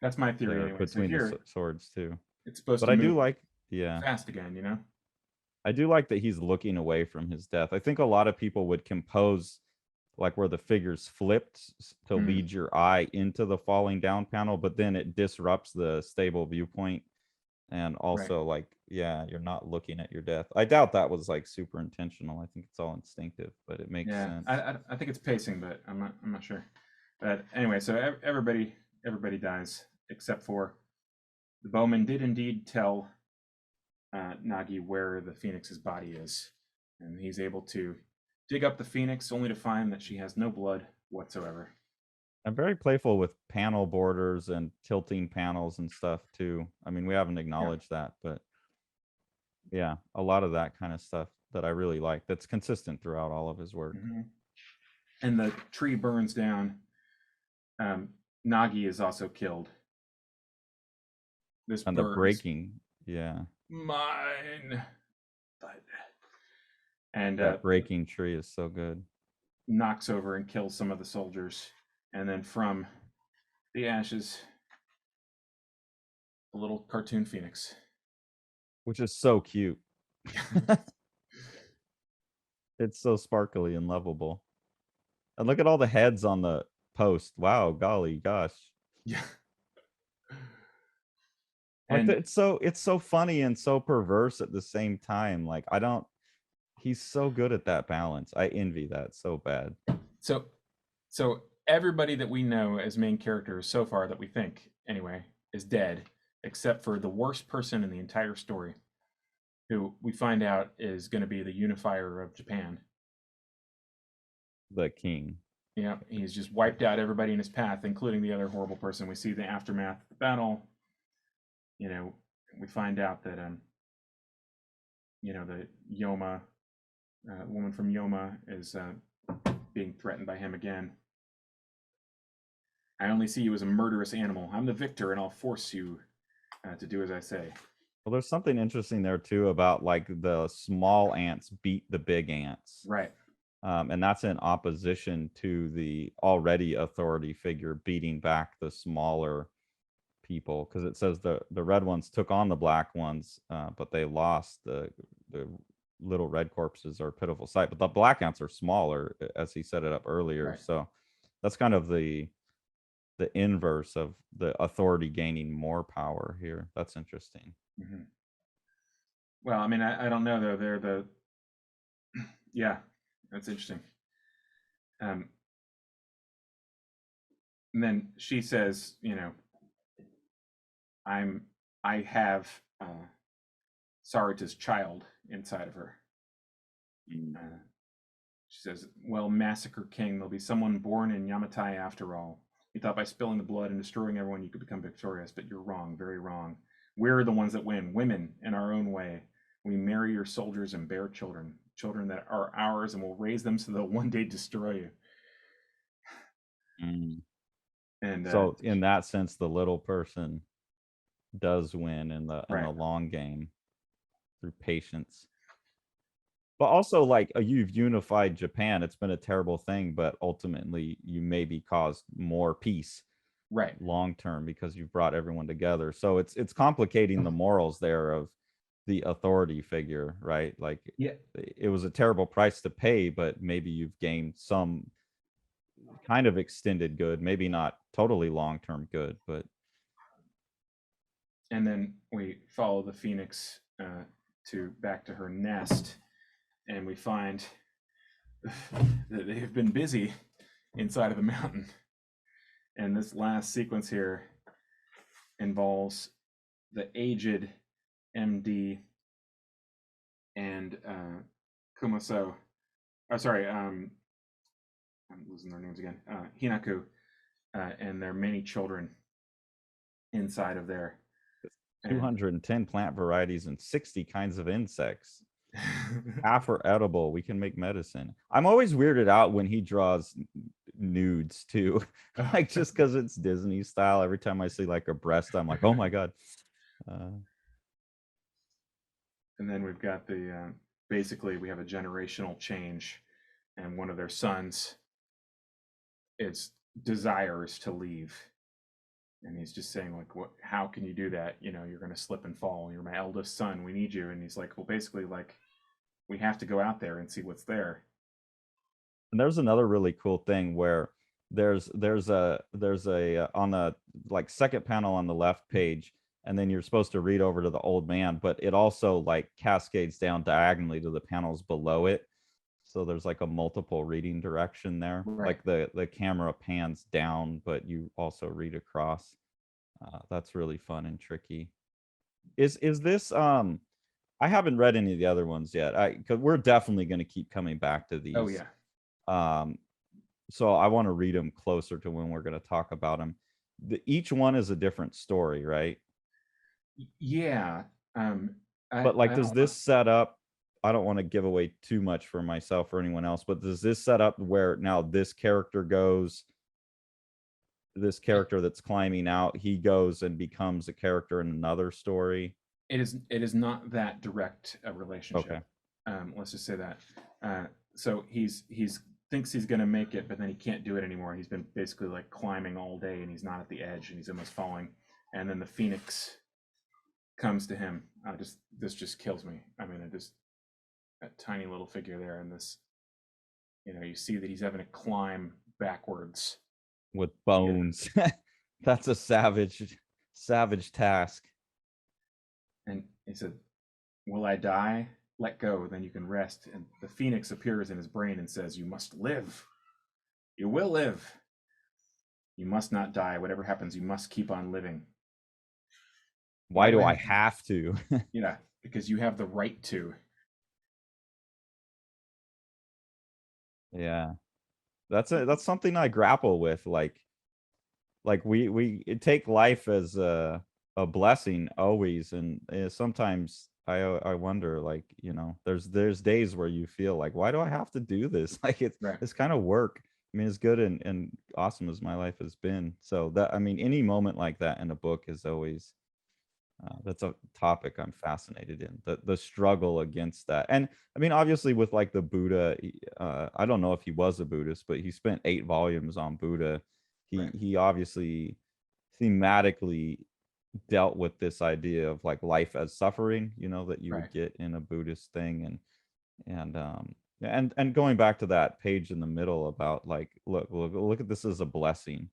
That's my theory there anyway. So between the here swords too. it's supposed But to I move do like, yeah, fast again. I do like that he's looking away from his death. I think a lot of people would compose like where the figures flipped to Mm, lead your eye into the falling down panel, but then it disrupts the stable viewpoint. And right. also, like, yeah, you're not looking at your death. I doubt that was like super intentional. I think it's all instinctive, but it makes Yeah. sense. I think it's pacing, but I'm not sure. But anyway, so everybody dies except for the Bowman did indeed tell Nagi where the Phoenix's body is, and he's able to dig up the Phoenix only to find that she has no blood whatsoever. I'm very playful with panel borders and tilting panels and stuff too. I mean, we haven't Yeah. acknowledged that, but yeah, a lot of that kind of stuff that I really like. That's consistent throughout all of his work. Hmm. And the tree burns down. Um, Nagi is also killed. This And the bird is breaking, yeah, mine. But and that breaking tree is so good. knocks over and kills some of the soldiers. And then from the ashes, a little cartoon phoenix. Which is so cute. It's so sparkly and lovable. And look at all the heads on the post. Wow, golly gosh. Yeah. Like And it's so funny and so perverse at the same time. Like I don't he's so good at that balance. I envy that so bad. so so everybody that we know as main characters so far that we think anyway is dead, except for the worst person in the entire story, who we find out is going to be the unifier of Japan. The king. He's just wiped out everybody in his path, including the other horrible person. We see the aftermath of the battle. You know, we find out that the Yoma woman from Yoma is being threatened by him again. I only see you as a murderous animal. I'm the victor, and I'll force you to do as I say. Well, there's something interesting there too about like the small ants beat the big ants. Right. And that's in opposition to the already authority figure beating back the smaller people, because it says the red ones took on the black ones, but they lost. The little red corpses are a pitiful sight, but the black ants are smaller, as he set it up earlier. Right. So that's kind of the inverse of the authority gaining more power here. That's interesting. Mm-hmm. Well, I mean, I don't know though. They're the yeah, that's interesting. Um, and then she says, I'm I have Sarita's child inside of her. Mm. She says, well, Massacre King, there'll be someone born in Yamatai after all. You thought by spilling the blood and destroying everyone you could become victorious, but you're wrong, very wrong. We're the ones that win, women, in our own way. We marry your soldiers and bear children, children that are ours, and we'll raise them so they'll one day destroy you. Mm. And So in that sense, the little person does win in the right, long game through patience. But also, like, you've unified Japan. It's been a terrible thing, but ultimately you maybe caused more peace right, long term because you've brought everyone together. So it's complicating the morals there of the authority figure, right? Like, yeah. it was a terrible price to pay, but maybe you've gained some kind of extended good, maybe not totally long term good, but. And then we follow the phoenix to back to her nest, and we find that they have been busy inside of the mountain. And this last sequence here involves the aged MD and Kumaso. Oh, sorry, I'm losing their names again. Hinaku and their many children inside of there. 210 plant varieties and 60 kinds of insects. Half are edible. We can make medicine. I'm always weirded out when he draws nudes too. Like, just because it's Disney style. Every time I see like a breast, I'm like, oh my god. And then we've got the basically we have a generational change, and one of their sons, its desires to leave, and he's just saying like, what, how can you do that, you know, you're going to slip and fall, you're my eldest son, we need you. And he's like, well, basically, like, we have to go out there and see what's there. And there's another really cool thing where there's a on the like second panel on the left page, and then you're supposed to read over to the old man, but it also like cascades down diagonally to the panels below it. So there's like a multiple reading direction there. Right. Like the camera pans down, but you also read across. That's really fun and tricky. Is this I haven't read any of the other ones yet. Because we're definitely going to keep coming back to Oh these. yeah. So I want to read them closer to when we're going to talk about them. Each one is a different story, right? Yeah. But like, I does don't know. this set up? I don't want to give away too much for myself or anyone else, but does this set up where now this character goes? This character that's climbing out, he goes and becomes a character in another story. It is not that direct a Okay. relationship. Let's just say that. So he's thinks he's going to make it, but then he can't do it anymore. He's been basically like climbing all day, and he's not at the edge, and he's almost falling. And then the phoenix comes to him. This just kills me. I mean, it just, that tiny little figure there, and this, you know, you see that he's having to climb backwards With to get. bones. That's a savage task. And he said, will I die? Let go, then you can rest. And the phoenix appears in his brain and says, you must live. You will live. You must not die. Whatever happens, you must keep on living. Why do I have to? Yeah, because you have the right to. Yeah. That's something I grapple with. Like we take life as a blessing always, and sometimes I wonder, like, you know, there's days where you feel like, why do I have to do this? Like, Right, it's kind of work. I mean, as good and awesome as my life has been, so that, I mean, any moment like that in a book is always that's a topic I'm fascinated in, the struggle against that. And I mean, obviously with like the Buddha, I don't know if he was a Buddhist, but he spent 8 volumes on Buddha. right, He obviously thematically dealt with this idea of like life as suffering, you know, that you right, would get in a Buddhist thing. And going back to that page in the middle about like, look at this as a blessing.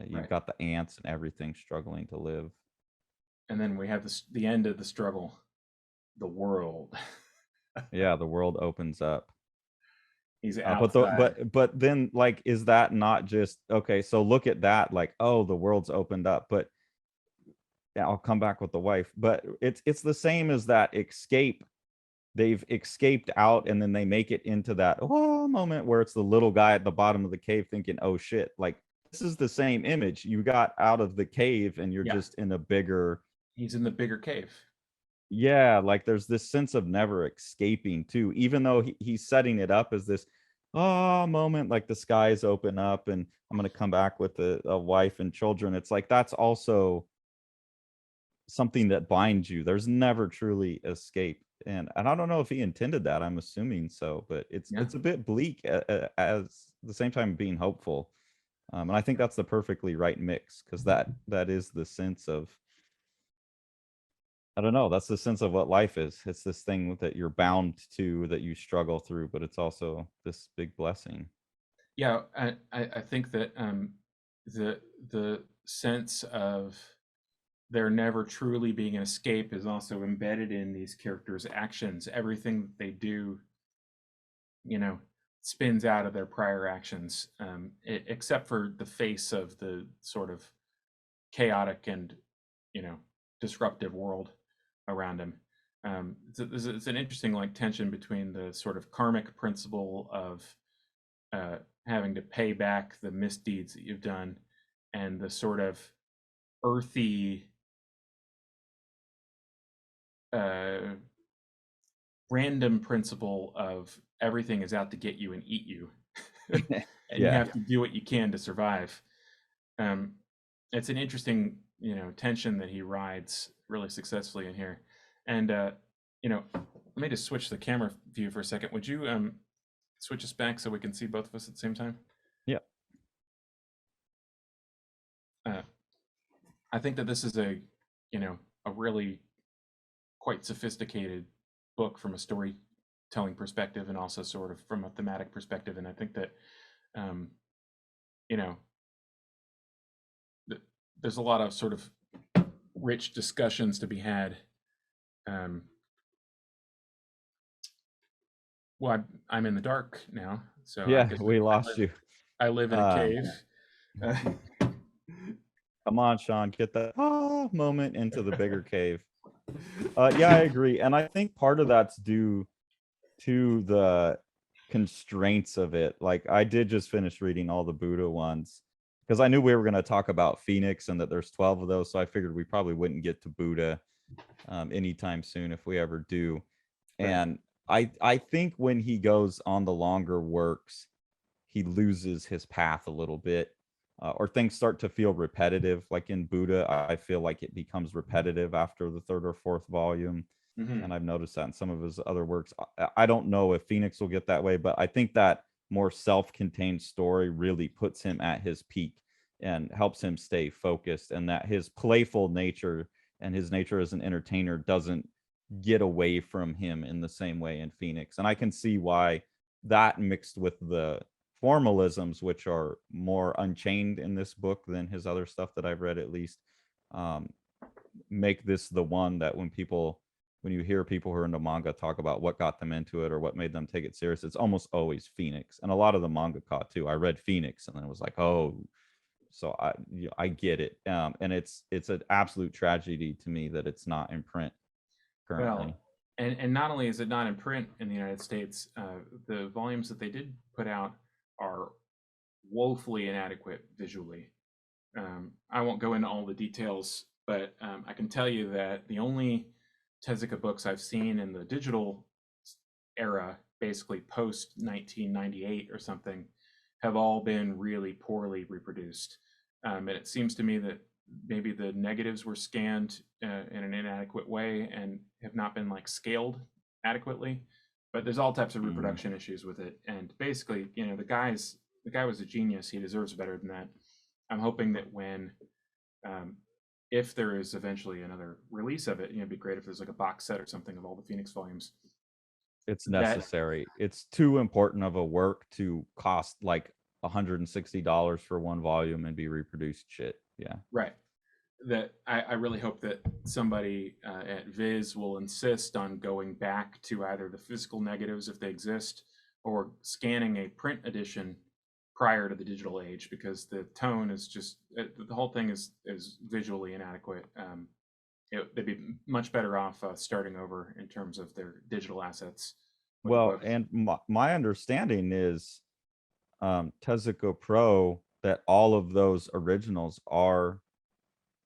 You've right. got the ants and everything struggling to live. And then we have the end of the struggle, the world. Yeah, the world opens up. He's But outside. then, like, is that not just okay? So look at that, like, oh, the world's opened up, but yeah, I'll come back with the wife. But it's the same as that escape. They've escaped out and then they make it into that oh moment where it's the little guy at the bottom of the cave thinking, oh shit, like this is the same image. You got out of the cave and you're Yeah, just in a bigger, he's in the bigger cave. yeah, like there's this sense of never escaping too, even though he's setting it up as this oh moment, like the skies open up and I'm gonna come back with a wife and children. It's like that's also something that binds you. There's never truly escape. And I don't know if he intended that. I'm assuming so, but Yeah, it's a bit bleak as the same time being hopeful. And I think that's the perfectly right mix because that is the sense of I don't know. That's the sense of what life is. It's this thing that you're bound to, that you struggle through, but it's also this big blessing. yeah. I think that the the sense of there never truly being an escape is also embedded in these characters' actions. Everything that they do, you know, spins out of their prior actions, except for the face of the sort of chaotic and, you know, disruptive world around him. It's an interesting like tension between the sort of karmic principle of uh, having to pay back the misdeeds that you've done, and the sort of earthy uh, random principle of everything is out to get you and eat you, and you Yeah. have to do what you can to survive. Um, it's an interesting, you know, tension that he rides really successfully in here. And you know, let me just switch the camera view for a second. Would you switch us back so we can see both of us at the same time? Yeah. Uh, I think that this is a, you know, a really quite sophisticated book from a storytelling perspective, and also sort of from a thematic perspective. And I think that, um, you know, th- there's a lot of sort of rich discussions to be had. Um, well, I'm in the dark now, so I Yeah, guess we lost you. I live in a Uh, cave. Uh, Come on, Sean, get that ah moment into the bigger cave. Yeah, I agree. And I think part of that's due to the constraints of it. Like I did just finish reading all the Buddha ones because I knew we were going to talk about Phoenix and that there's 12 of those. So I figured we probably wouldn't get to Buddha anytime soon if we ever do. right. And I think when he goes on the longer works, he loses his path a little bit, or things start to feel repetitive. Like in Buddha, I feel like it becomes repetitive after the third or fourth volume, Hmm. and I've noticed that in some of his other works. I don't know if Phoenix will get that way, but I think that more self-contained story really puts him at his peak and helps him stay focused, and that his playful nature and his nature as an entertainer doesn't get away from him in the same way in Phoenix. And I can see why that mixed with the formalisms, which are more unchained in this book than his other stuff that I've read, at least, um, make this the one that when you hear people who are into manga talk about what got them into it or what made them take it serious, it's almost always Phoenix. And a lot of the manga caught too. I read Phoenix and then it was like, oh, so I get it. And it's an absolute tragedy to me that it's not in print currently. Well, and not only is it not in print in the United States, the volumes that they did put out are woefully inadequate visually. I won't go into all the details, but I can tell you that the only Tezuka books I've seen in the digital era, basically post 1998 or something, have all been really poorly reproduced. And it seems to me that maybe the negatives were scanned in an inadequate way and have not been like scaled adequately. But there's all types of Mm. reproduction issues with it. And basically, you know, the guy was a genius. He deserves better than that. I'm hoping that when um, if there is eventually another release of it, you know, it'd be great if there's like a box set or something of all the Phoenix volumes. It's That necessary. It's too important of a work to cost like $160 for one volume and be reproduced shit. Yeah. right. That I really hope that somebody at Viz will insist on going back to either the physical negatives if they exist, or scanning a print edition prior to the digital age, because the tone is just the whole thing is visually inadequate. they'd be much better off starting over in terms of their digital assets with the Well, books. and my understanding is Tezuka Pro that all of those originals are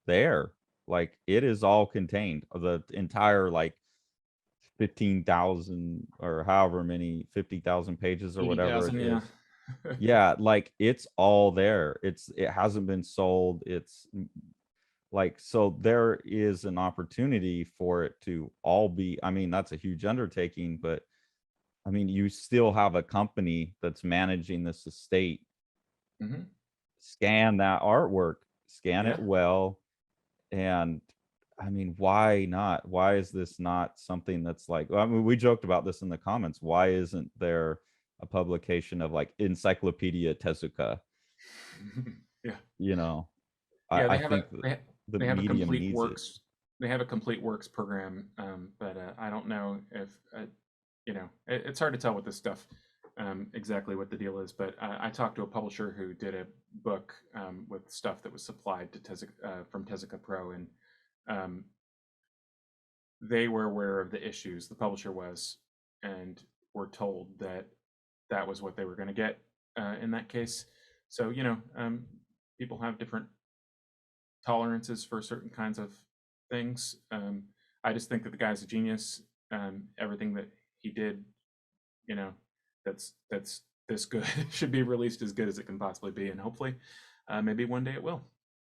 there. Like it is all contained. The entire like 15,000 or however many 50,000 pages or whatever it 80,000, yeah. is. Yeah, like it's all there. It hasn't been sold. It's like so there is an opportunity for it to all be. I mean, that's a huge undertaking, but I mean, you still have a company that's managing this estate. Hmm. Scan that artwork, scan Yeah. it well, and I mean, why not? Why is this not something that's like? I mean, we joked about this in the comments. Why isn't there a publication of like Encyclopedia Tezuka? Yeah. You know, Yeah, I think that the they have a medium complete needs it. works they have a complete works program, but I don't know if it's hard to tell with this stuff exactly what the deal is. But I talked to a publisher who did a book with stuff that was supplied to Tezuka from Tezuka Pro, and um, they were aware of the issues. The publisher was, and were told that that was what they were going to get in that case. So people have different tolerances for certain kinds of things. I just think that the guy's a genius. Everything that he did, you know, that's this good should be released as good as it can possibly be, and hopefully, maybe one day it will,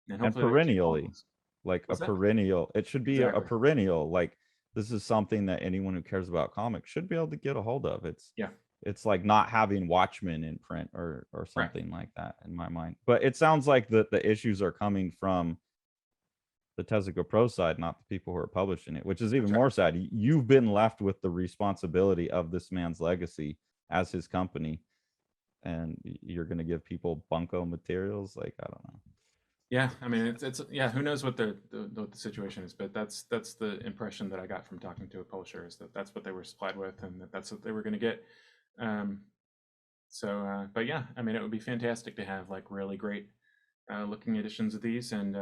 and And hopefully they keep all perennially, those. like a What's that? perennial, it should be a Exactly. perennial. Like this is something that anyone who cares about comics should be able to get a hold of. Yeah. It's like not having Watchmen in print or Right. something like that in my mind. But it sounds like the issues are coming from the Tezuka Pro side, not the people who are publishing it, which is even That's right. more sad. You've been left with the responsibility of this man's legacy as his company, and you're going to give people bunko materials. Like, I don't know. Yeah. I mean, it's yeah. Who knows what what the situation is, but that's the impression that I got from talking to a publisher, is that that's what they were supplied with, and that's what they were going to get. Um, but yeah, I mean, it would be fantastic to have like really great looking editions of these, and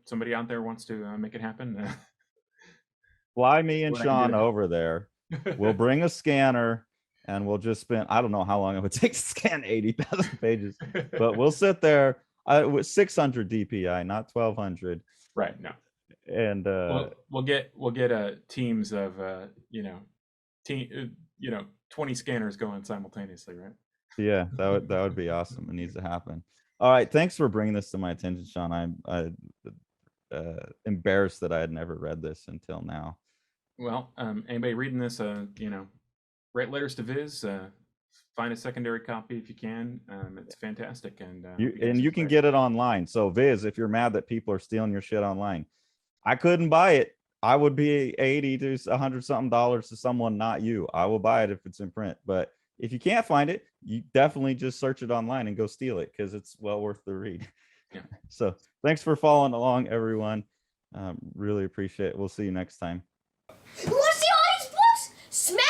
somebody out there wants to make it happen. Fly See me and what I can do Sean to help. over there. We'll bring a scanner and we'll just spend, I don't know how long it would take to scan 80,000 pages, but we'll sit there with 600 DPI, not 1200. Right. No. And We'll get teams of team 20 scanners going simultaneously, right? yeah, that would be awesome. It needs to happen. All right. Thanks for bringing this to my attention, Sean. I'm embarrassed that I had never read this until now. Well, anybody reading this, write letters to Viz. Find a secondary copy if you can. It's fantastic, and I hope you guys You can enjoy it. get it online. So Viz, if you're mad that people are stealing your shit online, I couldn't buy it. I would be 80 to 100 something dollars to someone, not you. I will buy it if it's in print. But if you can't find it, you definitely just search it online and go steal it because it's well worth the read. Yeah. So thanks for following along, everyone. Really appreciate it. We'll see you next time. You want to see all these books? Smash